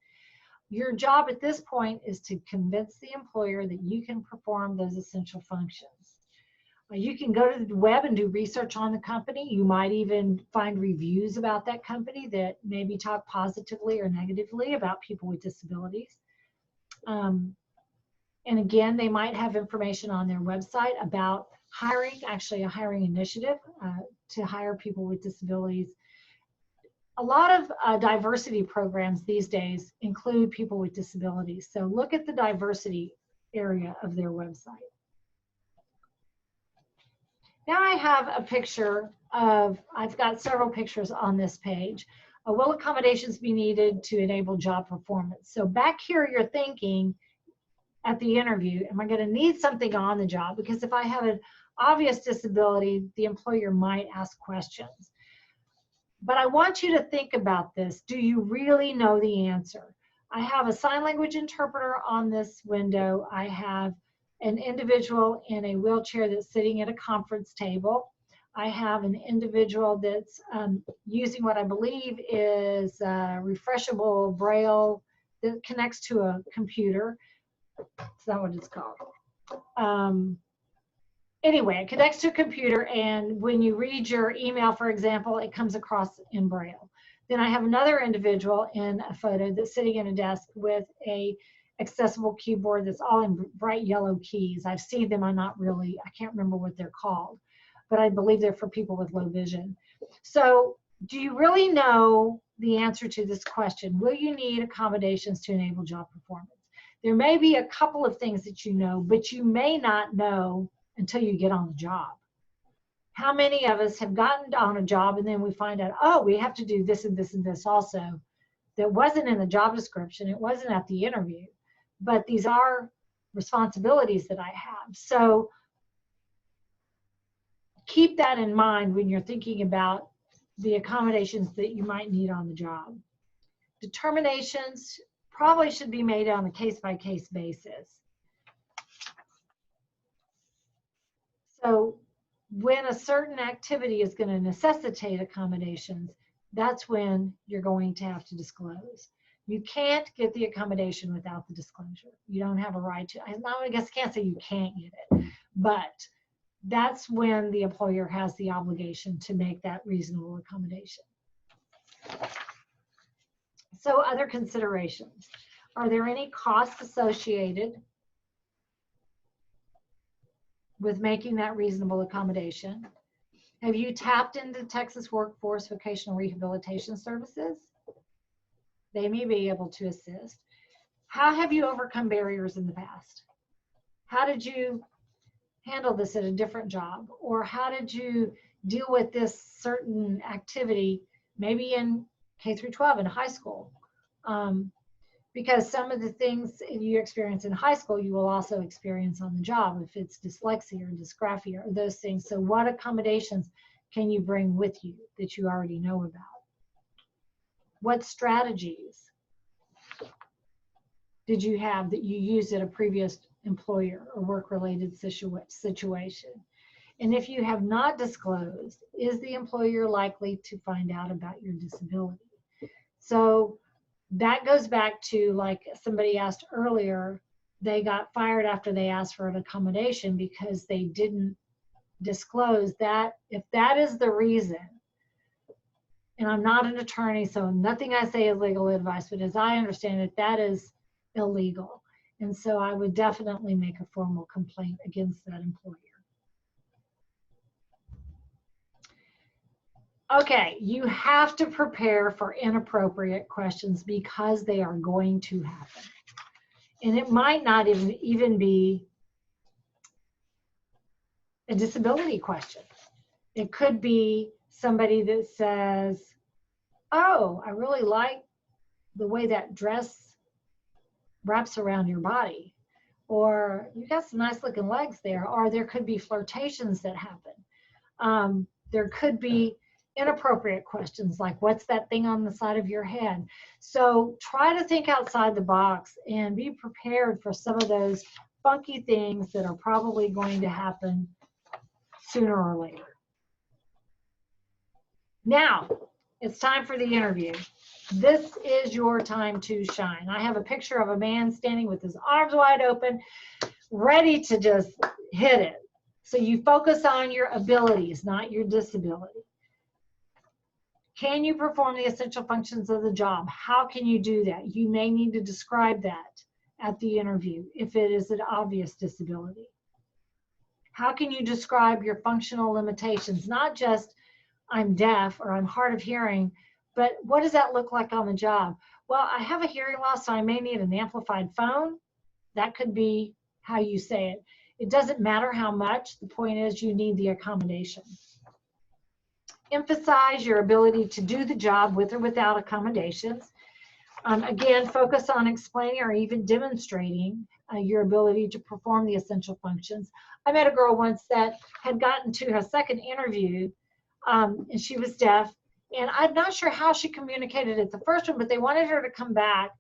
[SPEAKER 1] Your job at this point is to convince the employer that you can perform those essential functions. You can go to the web and do research on the company. You might even find reviews about that company that maybe talk positively or negatively about people with disabilities. And again, they might have information on their website about hiring, actually a hiring initiative to hire people with disabilities. A lot of diversity programs these days include people with disabilities. So look at the diversity area of their website. Now I have a picture of, I've got several pictures on this page. Will accommodations be needed to enable job performance? So back here you're thinking at the interview, am I going to need something on the job? Because if I have an obvious disability, the employer might ask questions. But I want you to think about this. Do you really know the answer? I have a sign language interpreter on this window. I have an individual in a wheelchair that's sitting at a conference table. I have an individual that's using what I believe is refreshable braille that connects to a computer. It's not what it's called. Anyway, it connects to a computer, and when you read your email, for example, it comes across in braille. Then I have another individual in a photo that's sitting at a desk with a accessible keyboard that's all in bright yellow keys. I've seen them, I can't remember what they're called, but I believe they're for people with low vision. So do you really know the answer to this question? Will you need accommodations to enable job performance? There may be a couple of things that you know, but you may not know until you get on the job. How many of us have gotten on a job and then we find out, oh, we have to do this and this and this also. That wasn't in the job description, it wasn't at the interview, but these are responsibilities that I have. So keep that in mind when you're thinking about the accommodations that you might need on the job. Determinations probably should be made on a case-by-case basis. So when a certain activity is going to necessitate accommodations, that's when you're going to have to disclose. You can't get the accommodation without the disclosure. You don't have a right to, I guess I can't say you can't get it, but that's when the employer has the obligation to make that reasonable accommodation. So other considerations. Are there any costs associated with making that reasonable accommodation? Have you tapped into Texas Workforce Vocational Rehabilitation Services? They may be able to assist. How have you overcome barriers in the past? How did you handle this at a different job? Or how did you deal with this certain activity, maybe in K through 12 in high school? Because some of the things you experience in high school, you will also experience on the job if it's dyslexia or dysgraphia or those things. So what accommodations can you bring with you that you already know about? What strategies did you have that you used at a previous employer or work-related situation? And if you have not disclosed, is the employer likely to find out about your disability? So that goes back to, like somebody asked earlier, they got fired after they asked for an accommodation because they didn't disclose that. If that is the reason, and I'm not an attorney, so nothing I say is legal advice, but as I understand it, that is illegal. And so I would definitely make a formal complaint against that employer. Okay, you have to prepare for inappropriate questions because they are going to happen. And it might not even be a disability question. It could be somebody that says, oh, I really like the way that dress wraps around your body. Or you got some nice looking legs there. Or there could be flirtations that happen. There could be inappropriate questions like, what's that thing on the side of your head? So try to think outside the box and be prepared for some of those funky things that are probably going to happen sooner or later. Now, it's time for the interview. This is your time to shine. I have a picture of a man standing with his arms wide open, ready to just hit it. So you focus on your abilities, not your disability. Can you perform the essential functions of the job? How can you do that? You may need to describe that at the interview if it is an obvious disability. How can you describe your functional limitations? Not just I'm deaf or I'm hard of hearing, but what does that look like on the job? Well, I have a hearing loss, so I may need an amplified phone. That could be how you say it. It doesn't matter how much. The point is you need the accommodation. Emphasize your ability to do the job with or without accommodations. Again, focus on explaining or even demonstrating your ability to perform the essential functions. I met a girl once that had gotten to her second interview, and she was deaf, and I'm not sure how she communicated at the first one, but they wanted her to come back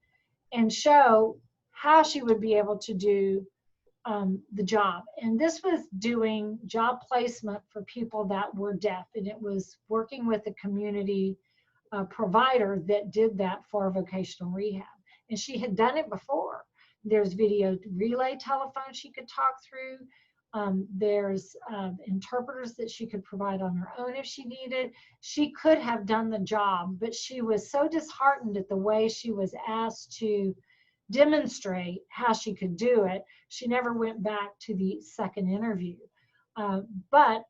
[SPEAKER 1] and show how she would be able to do the job. And this was doing job placement for people that were deaf, and it was working with a community provider that did that for vocational rehab. And she had done it before. There's video relay telephone she could talk through. There's interpreters that she could provide on her own if she needed. She could have done the job, but she was so disheartened at the way she was asked to demonstrate how she could do it. She never went back to the second interview. But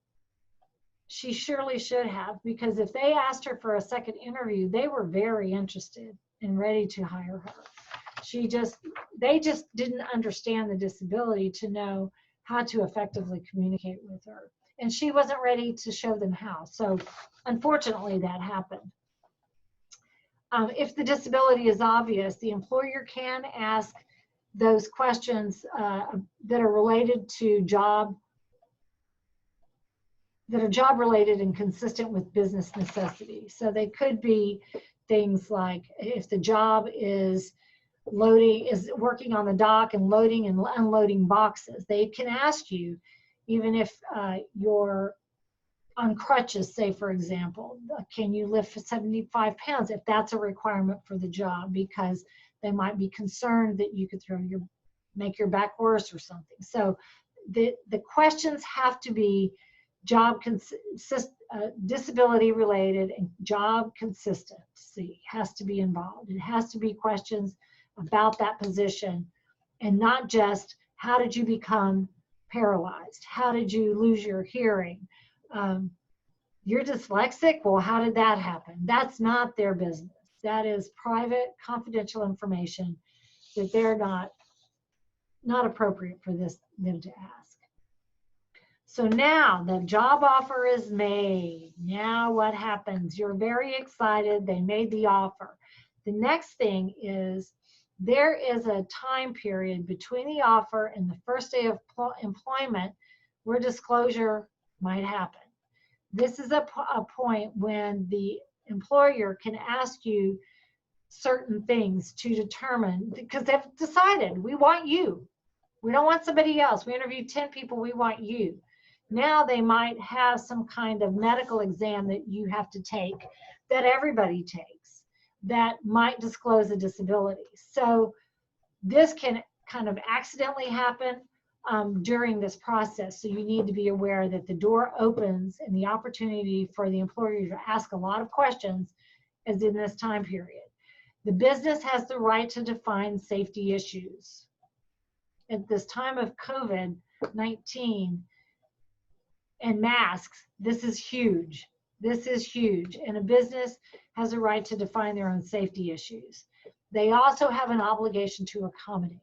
[SPEAKER 1] she surely should have, because if they asked her for a second interview, they were very interested and ready to hire her. They just didn't understand the disability to know how to effectively communicate with her. And she wasn't ready to show them how. So unfortunately, that happened. If the disability is obvious, the employer can ask those questions that are related to job, that are job related and consistent with business necessity. So they could be things like if the job is working on the dock and loading and unloading boxes, they can ask you, even if you're on crutches, say for example, can you lift 75 pounds if that's a requirement for the job, because they might be concerned that you could make your back worse or something. So the questions have to be disability related, and job consistency has to be involved. It has to be questions about that position, and not just how did you become paralyzed? How did you lose your hearing? You're dyslexic? Well, how did that happen? That's not their business. That is private, confidential information that they're not appropriate for them to ask. So now the job offer is made. Now what happens? You're very excited. They made the offer. The next thing is there is a time period between the offer and the first day of employment where disclosure might happen. This is a point when the employer can ask you certain things to determine, because they've decided, we want you. We don't want somebody else. We interviewed 10 people, we want you. Now they might have some kind of medical exam that you have to take, that everybody takes, that might disclose a disability. So this can kind of accidentally happen during this process. So you need to be aware that the door opens and the opportunity for the employer to ask a lot of questions is in this time period. The business has the right to define safety issues. At this time of COVID-19 and masks, this is huge. This is huge. And a business has a right to define their own safety issues. They also have an obligation to accommodate.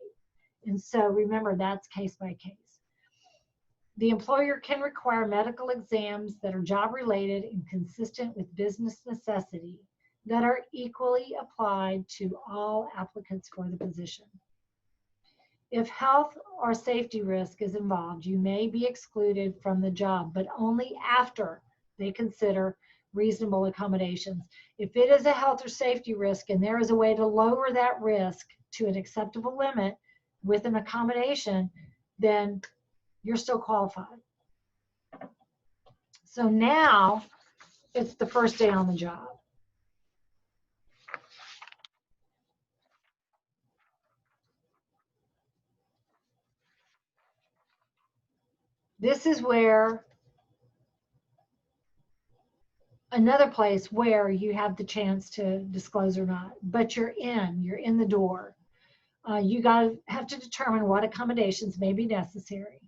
[SPEAKER 1] And so remember, that's case by case. The employer can require medical exams that are job related and consistent with business necessity that are equally applied to all applicants for the position. If health or safety risk is involved, you may be excluded from the job, but only after they consider reasonable accommodations. If it is a health or safety risk and there is a way to lower that risk to an acceptable limit with an accommodation, then you're still qualified. So now it's the first day on the job. This is where another place where you have the chance to disclose or not, but you're in the door. You have to determine what accommodations may be necessary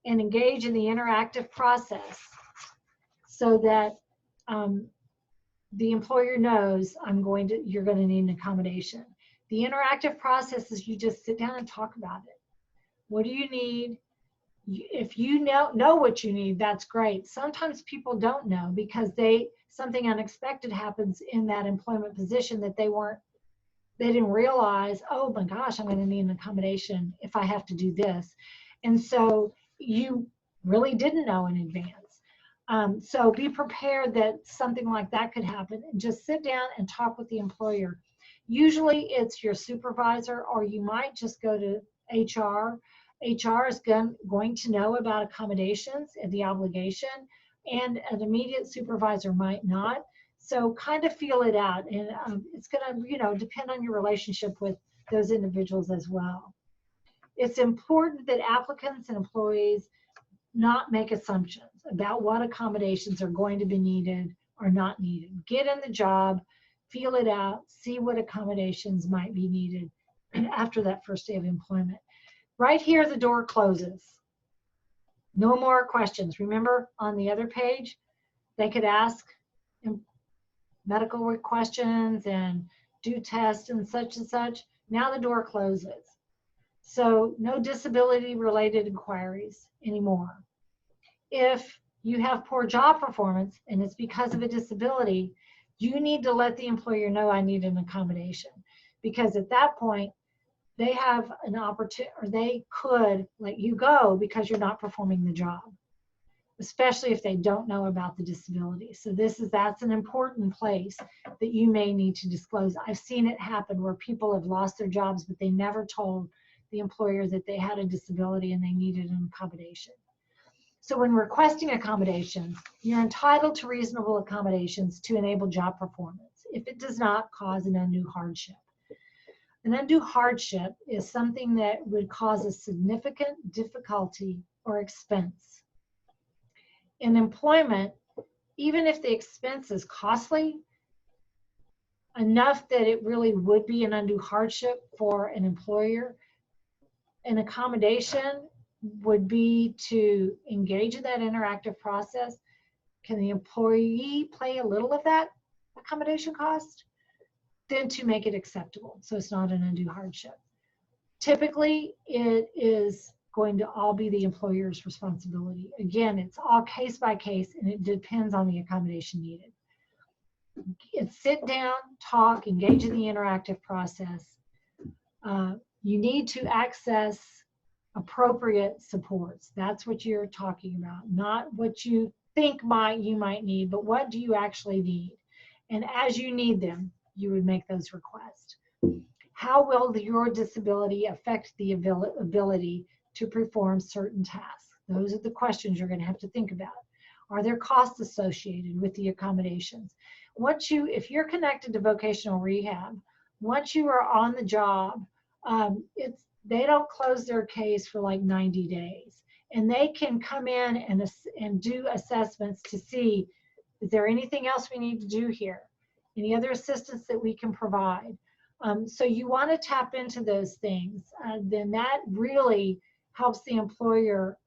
[SPEAKER 1] and engage in the interactive process so that the employer knows you're going to need an accommodation. The interactive process is you just sit down and talk about it. What do you need? If you know what you need, that's great. Sometimes people don't know because something unexpected happens in that employment position that they didn't realize, oh my gosh, I'm going to need an accommodation if I have to do this. And so you really didn't know in advance. So be prepared that something like that could happen, and just sit down and talk with the employer. Usually it's your supervisor, or you might just go to HR. HR is going to know about accommodations and the obligation, and an immediate supervisor might not. So kind of feel it out, and it's going to, depend on your relationship with those individuals as well. It's important that applicants and employees not make assumptions about what accommodations are going to be needed or not needed. Get in the job, feel it out, see what accommodations might be needed after that first day of employment. Right here, the door closes. No more questions. Remember, on the other page, they could ask medical questions and do tests and such. Now the door closes. So no disability-related inquiries anymore. If you have poor job performance and it's because of a disability, you need to let the employer know I need an accommodation, because at that point, they have an opportunity, or they could let you go because you're not performing the job, especially if they don't know about the disability. So that's an important place that you may need to disclose. I've seen it happen where people have lost their jobs, but they never told the employer that they had a disability and they needed an accommodation. So when requesting accommodations, you're entitled to reasonable accommodations to enable job performance if it does not cause an undue hardship. An undue hardship is something that would cause a significant difficulty or expense. In employment, even if the expense is costly, enough that it really would be an undue hardship for an employer, an accommodation would be to engage in that interactive process. Can the employee pay a little of that accommodation cost? Then to make it acceptable, so it's not an undue hardship. Typically, it is going to all be the employer's responsibility. Again, it's all case by case, and it depends on the accommodation needed. It's sit down, talk, engage in the interactive process. You need to access appropriate supports. That's what you're talking about, not what you think you might need, but what do you actually need? And as you need them, you would make those requests. How will your disability affect the ability to perform certain tasks? Those are the questions you're going to have to think about. Are there costs associated with the accommodations? If you're connected to vocational rehab, once you are on the job, they don't close their case for like 90 days. And they can come in and do assessments to see, is there anything else we need to do here? Any other assistance that we can provide? So you want to tap into those things. Then that really helps the employer.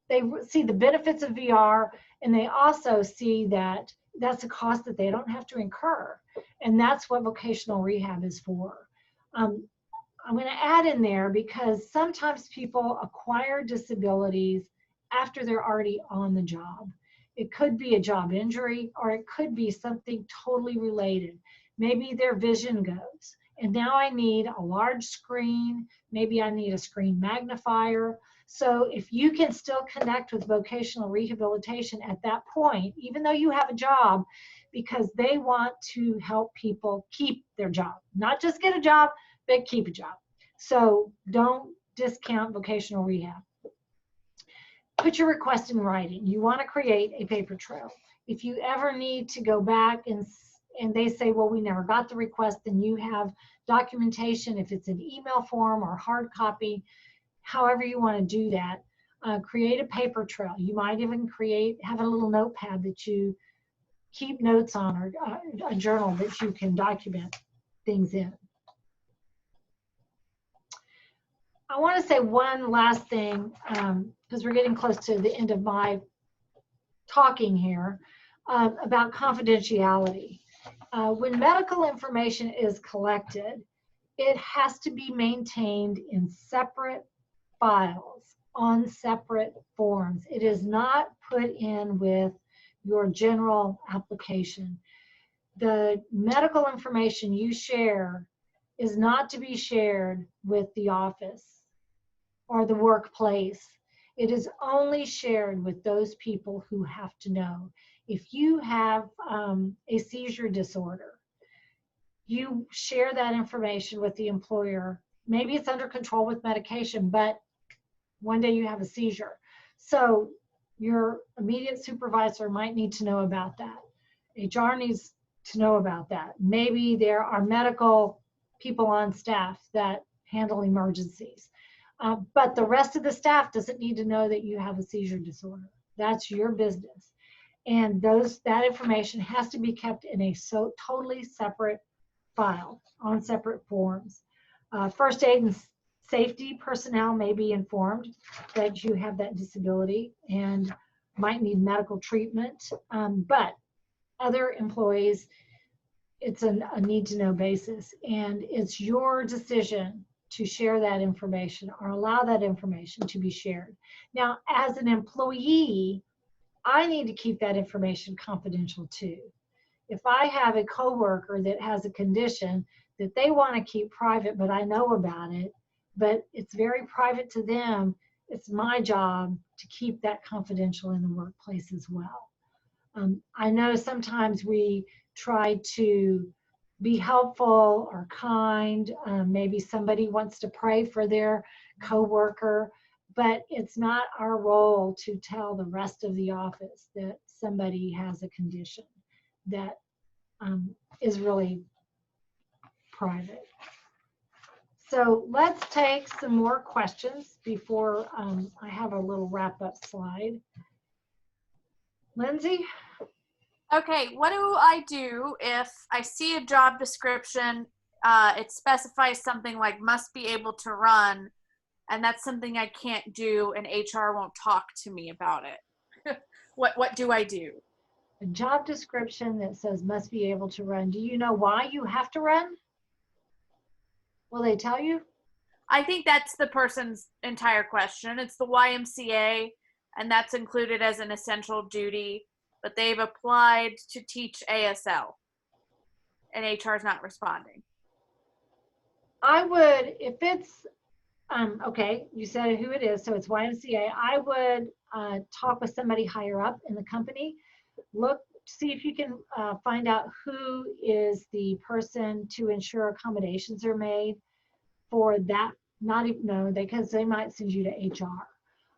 [SPEAKER 1] They see the benefits of VR, and they also see that that's a cost that they don't have to incur. And that's what vocational rehab is for. I'm going to add in there, because sometimes people acquire disabilities after they're already on the job. It could be a job injury, or it could be something totally related. Maybe their vision goes, and now I need a large screen. Maybe I need a screen magnifier. So if you can still connect with vocational rehabilitation at that point, even though you have a job, because they want to help people keep their job, not just get a job, but keep a job. So don't discount vocational rehab. Put your request in writing. You want to create a paper trail. If you ever need to go back and they say, well, we never got the request, then you have documentation, if it's an email form or hard copy, however you want to do that. Create a paper trail. You might even have a little notepad that you keep notes on, or a journal that you can document things in. I want to say one last thing, because we're getting close to the end of my talking here, about confidentiality. When medical information is collected, it has to be maintained in separate files on separate forms. It is not put in with your general application. The medical information you share is not to be shared with the office or the workplace. It is only shared with those people who have to know. If you have a seizure disorder, you share that information with the employer. Maybe it's under control with medication, but one day you have a seizure. So your immediate supervisor might need to know about that. HR needs to know about that. Maybe there are medical people on staff that handle emergencies. But the rest of the staff doesn't need to know that you have a seizure disorder. That's your business. And that information has to be kept in a totally separate file on separate forms. First aid and safety personnel may be informed that you have that disability and might need medical treatment, but other employees, it's a need-to-know basis, and it's your decision to share that information or allow that information to be shared. Now, as an employee, I need to keep that information confidential too. If I have a coworker that has a condition that they want to keep private, but I know about it, but it's very private to them, it's my job to keep that confidential in the workplace as well. I know sometimes we try to be helpful or kind. Maybe somebody wants to pray for their coworker, but it's not our role to tell the rest of the office that somebody has a condition that is really private. So let's take some more questions before I have a little wrap-up slide. Lindsay?
[SPEAKER 2] Okay, what do I do if I see a job description, it specifies something like must be able to run, and that's something I can't do and HR won't talk to me about it? What do I do?
[SPEAKER 1] A job description that says must be able to run. Do you know why you have to run? Will they tell you?
[SPEAKER 2] I think that's the person's entire question. It's the YMCA, and that's included as an essential duty, but they've applied to teach ASL, and HR is not responding.
[SPEAKER 1] I would, if it's, okay, you said who it is, so it's YMCA. I would talk with somebody higher up in the company. Look, see if you can find out who is the person to ensure accommodations are made for that. Not even, no, because they might send you to HR.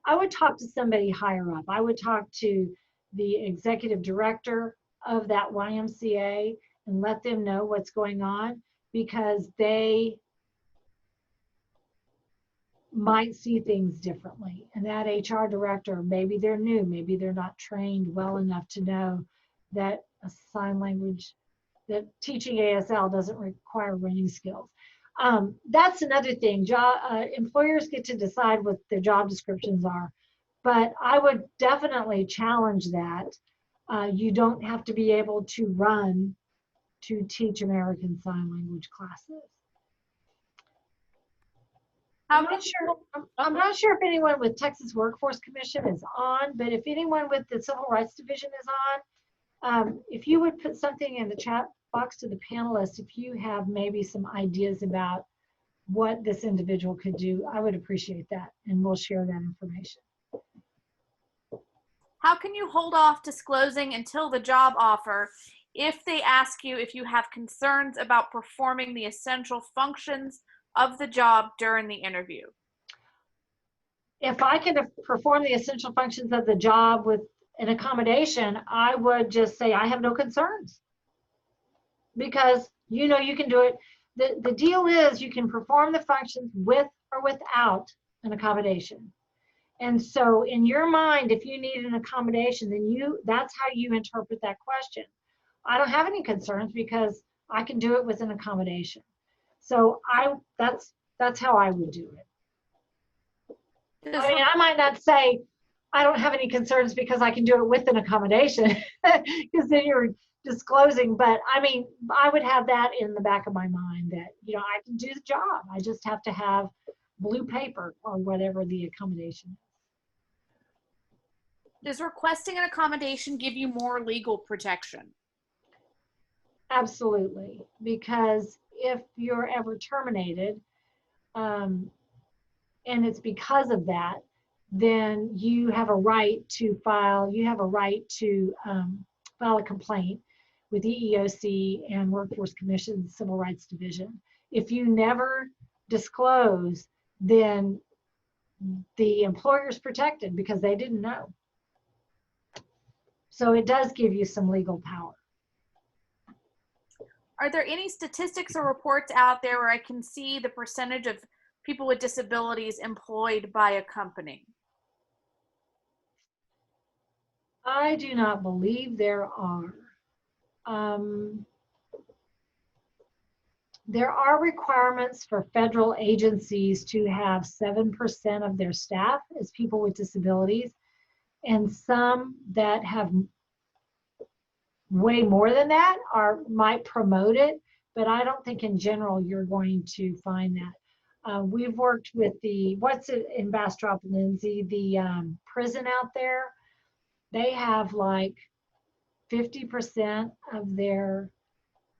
[SPEAKER 1] I would talk to somebody higher up. I would talk to the executive director of that YMCA and let them know what's going on, because they might see things differently. And that HR director, maybe they're new, maybe they're not trained well enough to know that a sign language, that teaching ASL doesn't require running skills. That's another thing. Employers get to decide what their job descriptions are, but I would definitely challenge that. You don't have to be able to run to teach American Sign Language classes. I'm not sure if anyone with Texas Workforce Commission is on, but if anyone with the Civil Rights Division is on, if you would put something in the chat box to the panelists, if you have maybe some ideas about what this individual could do, I would appreciate that, and we'll share that information.
[SPEAKER 2] How can you hold off disclosing until the job offer if they ask you if you have concerns about performing the essential functions of the job during the interview?
[SPEAKER 1] If I can perform the essential functions of the job with an accommodation, I would just say I have no concerns, because you know you can do it. The deal is you can perform the functions with or without an accommodation. And so in your mind, if you need an accommodation, then that's how you interpret that question. I don't have any concerns because I can do it with an accommodation. So that's how I would do it. I mean, I might not say I don't have any concerns because I can do it with an accommodation, because then you're disclosing. But I mean, I would have that in the back of my mind that, you know, I can do the job. I just have to have blue paper or whatever the accommodation is.
[SPEAKER 2] Does requesting an accommodation give you more legal protection?
[SPEAKER 1] Absolutely, because if you're ever terminated, and it's because of that, then you have a right to file a complaint with the EEOC and Workforce Commission, Civil Rights Division. If you never disclose, then the employer's protected because they didn't know. So it does give you some legal power.
[SPEAKER 2] Are there any statistics or reports out there where I can see the percentage of people with disabilities employed by a company?
[SPEAKER 1] I do not believe there are. There are requirements for federal agencies to have 7% of their staff as people with disabilities, and some that have way more than that might promote it, but I don't think in general you're going to find that. We've worked with what's it in Bastrop, Lindsay, the prison out there. They have like 50% of their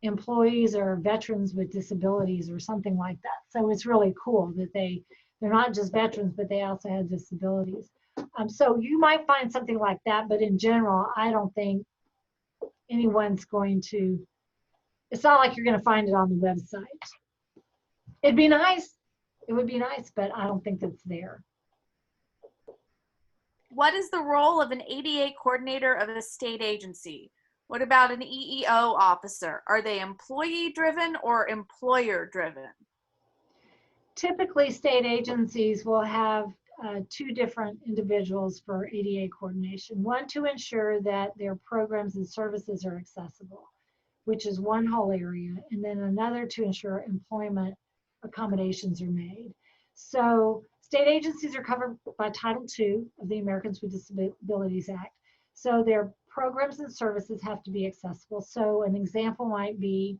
[SPEAKER 1] employees are veterans with disabilities or something like that. So it's really cool that they're not just veterans, but they also have disabilities. So you might find something like that, but in general, I don't think anyone's going to, it's not like you're going to find it on the website. It'd be nice. It would be nice, but I don't think that's there.
[SPEAKER 2] What is the role of an ADA coordinator of a state agency? What about an EEO officer? Are they employee driven or employer driven?
[SPEAKER 1] typically state agencies will have two different individuals for ADA coordination. One to ensure that their programs and services are accessible, which is one whole area, and then another to ensure employment accommodations are made. So state agencies are covered by Title II of the Americans with Disabilities Act. So their programs and services have to be accessible. So an example might be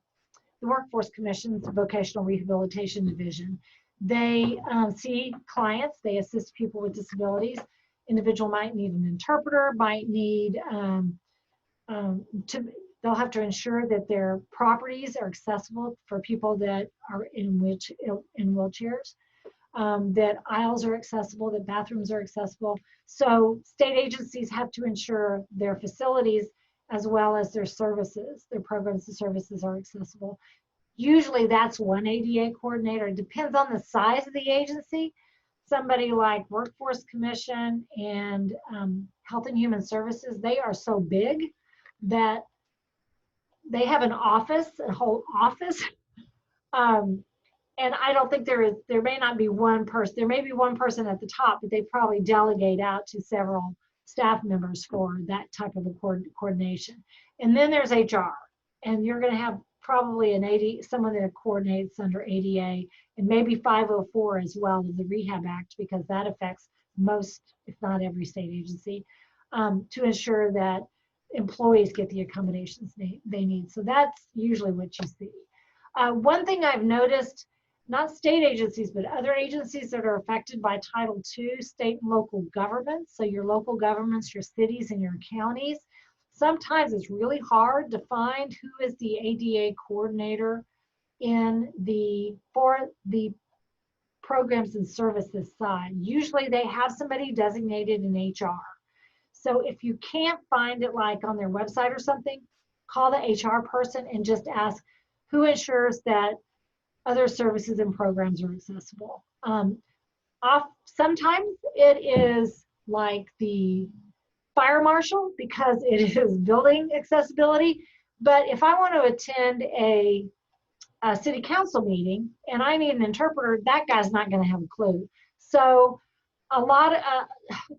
[SPEAKER 1] the Workforce Commission's Vocational Rehabilitation Division. They see clients, they assist people with disabilities. Individual might need an interpreter, might need they'll have to ensure that their properties are accessible for people that are in wheelchairs, that aisles are accessible, that bathrooms are accessible. So state agencies have to ensure their facilities as well as their services, their programs and services are accessible. Usually that's one ADA coordinator. It depends on the size of the agency. Somebody like Workforce Commission and Health and Human Services, they are so big that they have an office, a whole office. And I don't think there may not be one person, there may be one person at the top, but they probably delegate out to several staff members for that type of a coordination. And then there's HR, and you're going to have probably someone that coordinates under ADA and maybe 504 as well as the Rehab Act, because that affects most, if not every state agency, to ensure that employees get the accommodations they need. So that's usually what you see. One thing I've noticed, not state agencies, but other agencies that are affected by Title II, state and local governments, so your local governments, your cities and your counties, sometimes it's really hard to find who is the ADA coordinator for the programs and services side. Usually they have somebody designated in HR. So if you can't find it like on their website or something, call the HR person and just ask who ensures that other services and programs are accessible. Sometimes it is like the fire marshal because it is building accessibility. But if I want to attend a city council meeting and I need an interpreter, that guy's not going to have a clue. So a lot of, I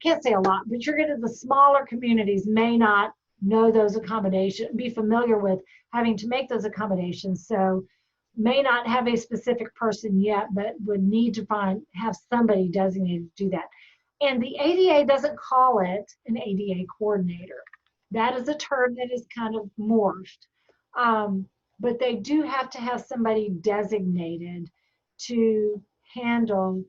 [SPEAKER 1] can't say a lot, but the smaller communities may not know those accommodations, be familiar with having to make those accommodations. So may not have a specific person yet, but would need to have somebody designated to do that. And the ADA doesn't call it an ADA coordinator. That is a term that is kind of morphed. But they do have to have somebody designated to handle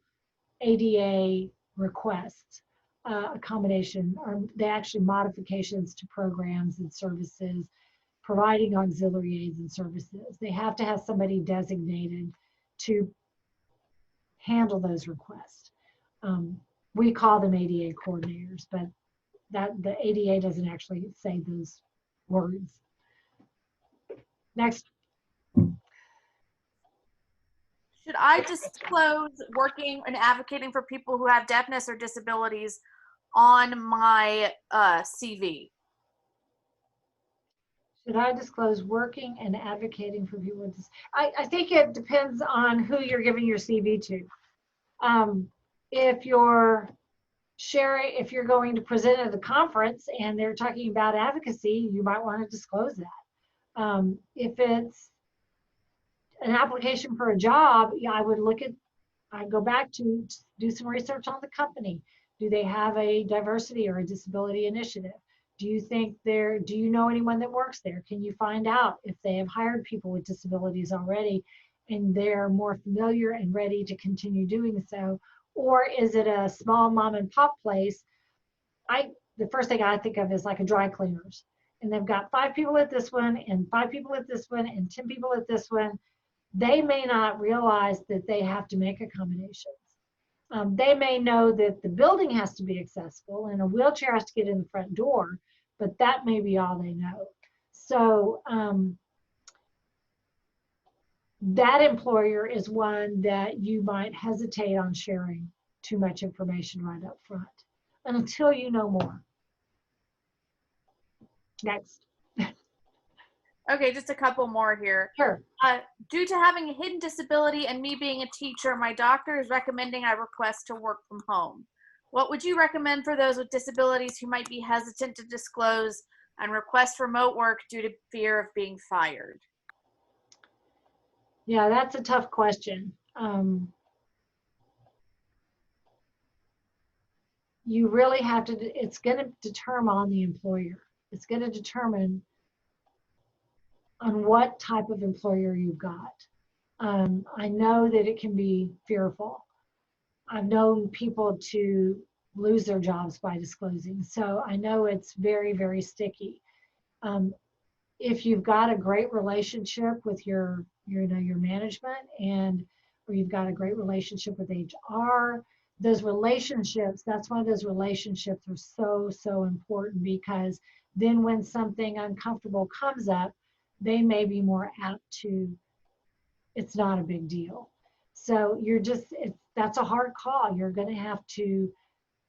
[SPEAKER 1] ADA requests, accommodation, or they actually modifications to programs and services, providing auxiliary aids and services. They have to have somebody designated to handle those requests. We call them ADA coordinators, but the ADA doesn't actually say those words. Next.
[SPEAKER 2] Should I disclose working and advocating for people who have deafness or disabilities on my CV?
[SPEAKER 1] Should I disclose working and advocating for people with this? I think it depends on who you're giving your CV to. If you're going to present at a conference and they're talking about advocacy, you might want to disclose that. If it's an application for a job, I'd go back to do some research on the company. Do they have a diversity or a disability initiative? Do you know anyone that works there? Can you find out if they have hired people with disabilities already and they're more familiar and ready to continue doing so? Or is it a small mom and pop place? The first thing I think of is like a dry cleaners. And they've got 5 people at this one and 5 people at this one and 10 people at this one. They may not realize that they have to make accommodations. They may know that the building has to be accessible and a wheelchair has to get in the front door, but that may be all they know. So that employer is one that you might hesitate on sharing too much information right up front until you know more. Next.
[SPEAKER 2] Okay, just a couple more here.
[SPEAKER 1] Sure.
[SPEAKER 2] Due to having a hidden disability and me being a teacher, my doctor is recommending I request to work from home. What would you recommend for those with disabilities who might be hesitant to disclose and request remote work due to fear of being fired?
[SPEAKER 1] Yeah, that's a tough question. You really have to, it's going to determine on the employer. It's going to determine on what type of employer you've got. I know that it can be fearful. I've known people to lose their jobs by disclosing. So I know it's very, very sticky. Um, if you've got a great relationship with your management, and or you've got a great relationship with HR, those relationships, that's why those relationships are so, so important, because then when something uncomfortable comes up, they may be more apt to, it's not a big deal. So that's a hard call. You're going to have to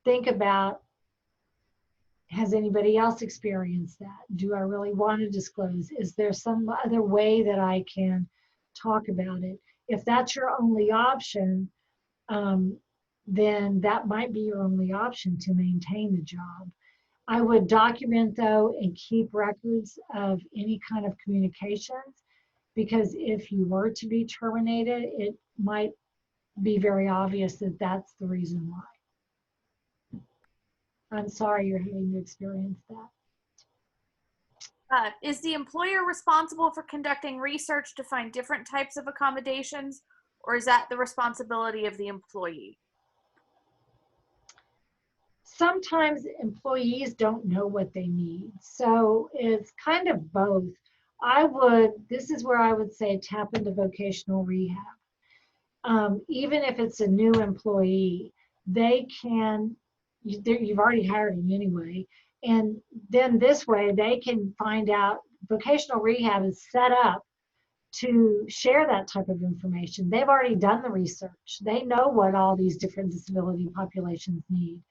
[SPEAKER 1] think about, has anybody else experienced that? Do I really want to disclose? Is there some other way that I can talk about it? If that's your only option, then that might be your only option to maintain the job. I would document though and keep records of any kind of communications, because if you were to be terminated, it might be very obvious that that's the reason why. I'm sorry you're having to experience that.
[SPEAKER 2] Is the employer responsible for conducting research to find different types of accommodations, or is that the responsibility of the employee?
[SPEAKER 1] Sometimes employees don't know what they need. So it's kind of both. This is where I would say tap into vocational rehab. Even if it's a new employee, you've already hired them anyway. And then this way they can find out, vocational rehab is set up to share that type of information. They've already done the research. They know what all these different disability populations need.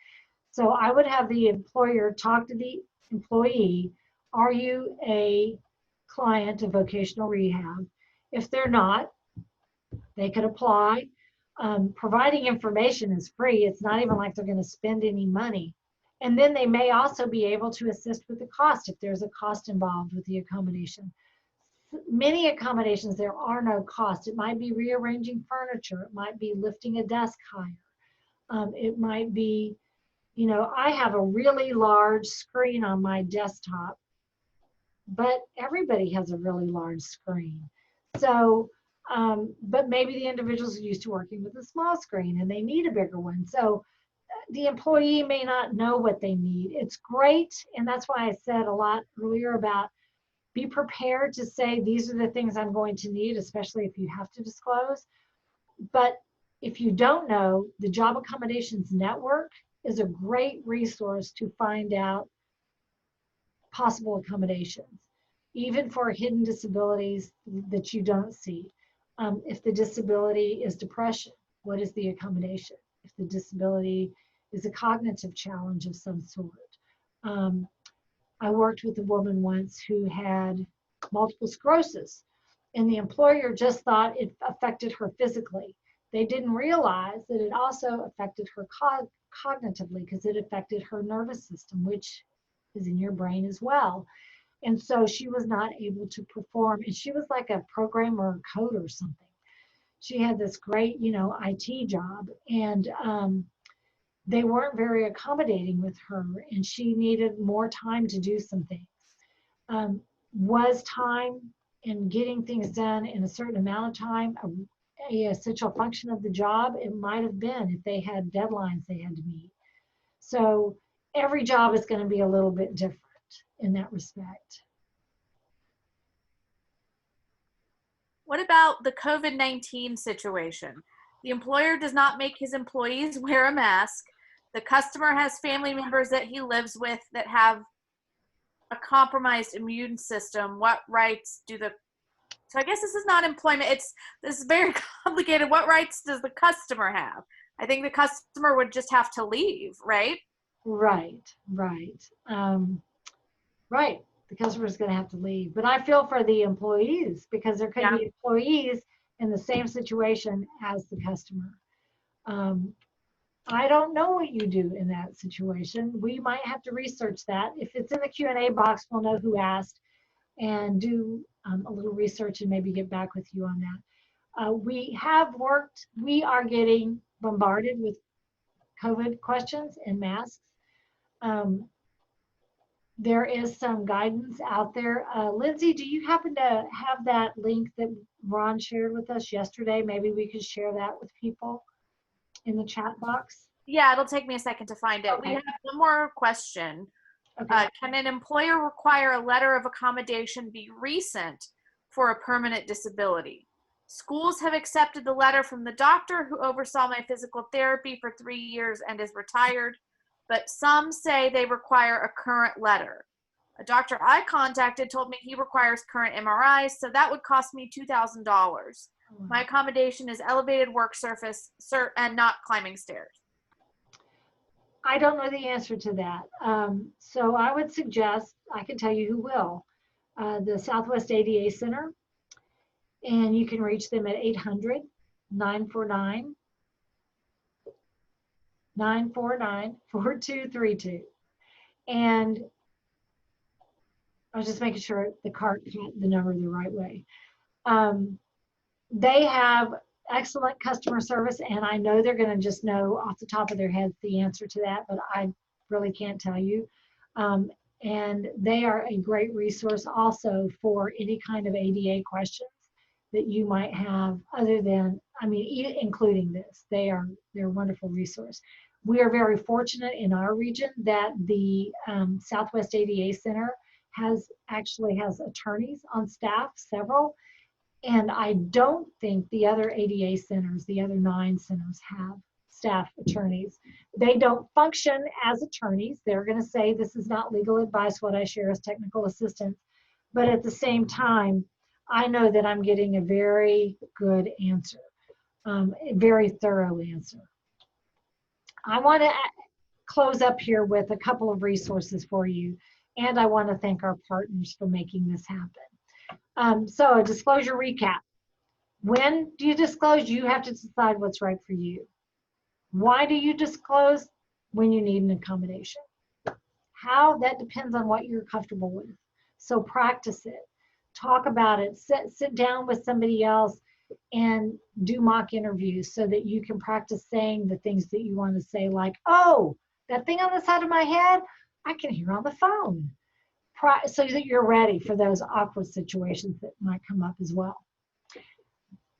[SPEAKER 1] So I would have the employer talk to the employee, are you a client of vocational rehab? If they're not, they could apply. Providing information is free. It's not even like they're going to spend any money. And then they may also be able to assist with the cost if there's a cost involved with the accommodation. Many accommodations, there are no costs. It might be rearranging furniture. It might be lifting a desk higher. It might be, I have a really large screen on my desktop, but everybody has a really large screen. So, but maybe the individuals are used to working with a small screen and they need a bigger one. So the employee may not know what they need. It's great. And that's why I said a lot earlier about be prepared to say, these are the things I'm going to need, especially if you have to disclose. But if you don't know, the Job Accommodations Network is a great resource to find out possible accommodations, even for hidden disabilities that you don't see. If the disability is depression, what is the accommodation? If the disability is a cognitive challenge of some sort. I worked with a woman once who had multiple sclerosis, and the employer just thought it affected her physically. They didn't realize that it also affected her cognitively, because it affected her nervous system, which is in your brain as well. And so she was not able to perform, and she was like a programmer or code or something. She had this great, IT job, and they weren't very accommodating with her, and she needed more time to do some things. Was time and getting things done in a certain amount of time a essential function of the job? It might have been, if they had deadlines they had to meet. So every job is going to be a little bit different in that respect.
[SPEAKER 2] What about the COVID-19 situation? The employer does not make his employees wear a mask. The customer has family members that he lives with that have a compromised immune system. What rights do so I guess this is not employment. This is very complicated. What rights does the customer have? I think the customer would just have to leave, right?
[SPEAKER 1] Right. Right. The the customer's going to have to leave. But I feel for the employees, because there could be employees in the same situation as the customer. I don't know what you do in that situation. We might have to research that. If it's in the Q&A box, we'll know who asked and do a little research and maybe get back with you on that. We are getting bombarded with COVID questions and masks. There is some guidance out there. Lindsay, do you happen to have that link that Ron shared with us yesterday? Maybe we could share that with people in the chat box.
[SPEAKER 2] Yeah, it'll take me a second to find it.
[SPEAKER 1] Okay.
[SPEAKER 2] We have one more question.
[SPEAKER 1] Okay.
[SPEAKER 2] Can an employer require a letter of accommodation be recent for a permanent disability? Schools have accepted the letter from the doctor who oversaw my physical therapy for 3 years and is retired, but some say they require a current letter. A doctor I contacted told me he requires current MRIs, so that would cost me $2,000. My accommodation is elevated work surface and not climbing stairs.
[SPEAKER 1] I don't know the answer to that. So I would suggest, I can tell you who will, the Southwest ADA Center, and you can reach them at 800-949-4232. And I was just making sure the cart got the number the right way. They have excellent customer service, and I know they're going to just know off the top of their heads the answer to that, but I really can't tell you. And they are a great resource also for any kind of ADA questions that you might have, other than, I mean, including this. They're a wonderful resource. We are very fortunate in our region that the Southwest ADA Center actually has attorneys on staff, several. And I don't think the other ADA centers, the other 9 centers, have staff attorneys. They don't function as attorneys. They're going to say this is not legal advice, what I share as technical assistance. But at the same time, I know that I'm getting a very good answer, a very thorough answer. I want to close up here with a couple of resources for you, and I want to thank our partners for making this happen. So a disclosure recap. When do you disclose? You have to decide what's right for you. Why do you disclose? When you need an accommodation. How? That depends on what you're comfortable with. So practice it. Talk about it. Sit down with somebody else and do mock interviews so that you can practice saying the things that you want to say, like, oh, that thing on the side of my head, I can hear on the phone. So that you're ready for those awkward situations that might come up as well.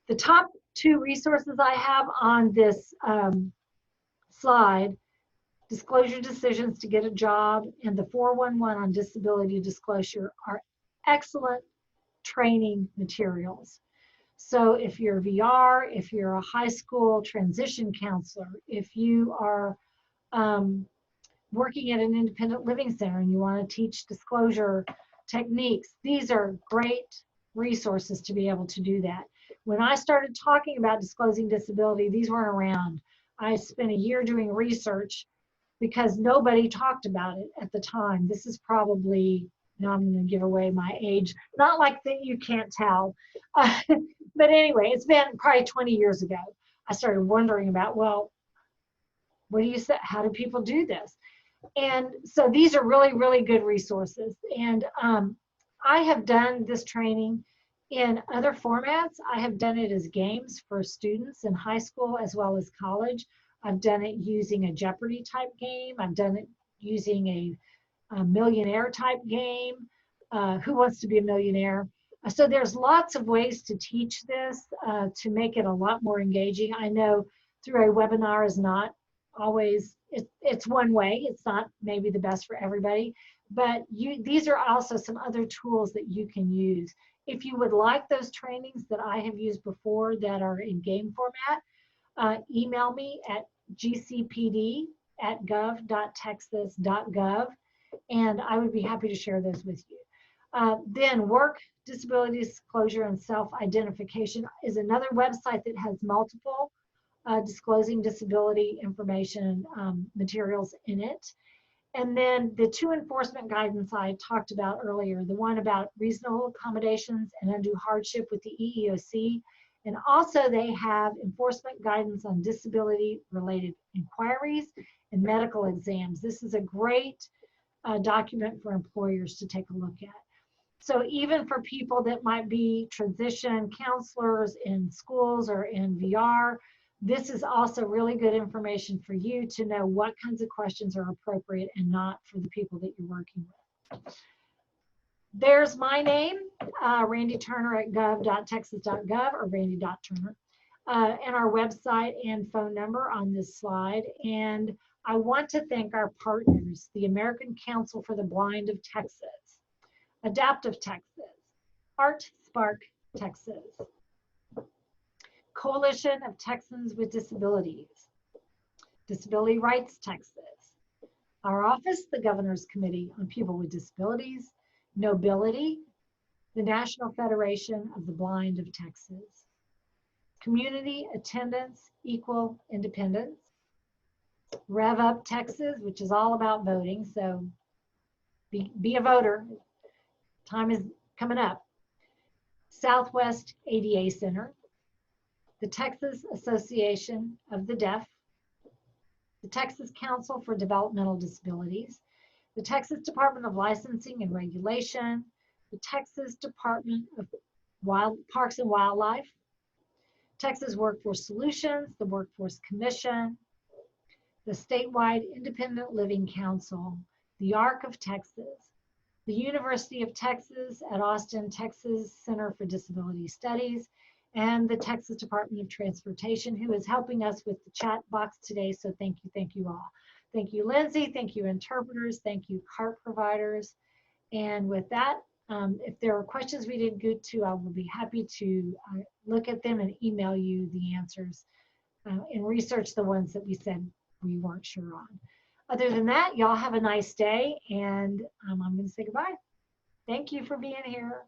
[SPEAKER 1] The top 2 resources I have on this slide, Disclosure Decisions to Get a Job and the 411 on Disability Disclosure, are excellent training materials. So if you're VR, if you're a high school transition counselor, if you are working at an independent living center and you want to teach disclosure techniques, these are great resources to be able to do that. When I started talking about disclosing disability, these weren't around. I spent a year doing research because nobody talked about it at the time. This is probably, now I'm going to give away my age, not like that you can't tell. But anyway, it's been probably 20 years ago. I started wondering about, well, what do you say? How do people do this? And so these are really, really good resources. And I have done this training in other formats. I have done it as games for students in high school as well as college. I've done it using a Jeopardy type game. I've done it using a millionaire type game. Who Wants to Be a Millionaire? So there's lots of ways to teach this to make it a lot more engaging. I know through a webinar is not always, it's one way. It's not maybe the best for everybody, but these are also some other tools that you can use. If you would like those trainings that I have used before that are in game format, email me at gcpd@gov.texas.gov, and I would be happy to share those with you. Then Work, Disability Disclosure, and Self-Identification is another website that has multiple disclosing disability information materials in it. And then the two enforcement guidance I talked about earlier, the one about reasonable accommodations and undue hardship with the EEOC. And also they have enforcement guidance on disability related inquiries and medical exams. This is a great document for employers to take a look at. So even for people that might be transition counselors in schools or in VR, this is also really good information for you to know what kinds of questions are appropriate and not for the people that you're working with. There's my name, Randi Turner at gov.texas.gov or Randi.Turner, and our website and phone number on this slide. And I want to thank our partners, the American Council for the Blind of Texas, Adaptive Texas, Art Spark Texas, Coalition of Texans with Disabilities, Disability Rights Texas, our office, the Governor's Committee on People with Disabilities, Nobility, the National Federation of the Blind of Texas, Community Attendance Equal Independence, Rev Up Texas, which is all about voting, so be a voter. Time is coming up. Southwest ADA Center, the Texas Association of the Deaf, the Texas Council for Developmental Disabilities, the Texas Department of Licensing and Regulation, the Texas Department of Parks and Wildlife, Texas Workforce Solutions, the Workforce Commission, the Statewide Independent Living Council, the ARC of Texas, the University of Texas at Austin, Texas Center for Disability Studies, and the Texas Department of Transportation, who is helping us with the chat box today. So thank you all. Thank you, Lindsay. Thank you, interpreters. Thank you, CART providers. And with that, if there are questions we didn't get to, I will be happy to look at them and email you the answers and research the ones that we said we weren't sure on. Other than that, y'all have a nice day, and I'm going to say goodbye. Thank you for being here.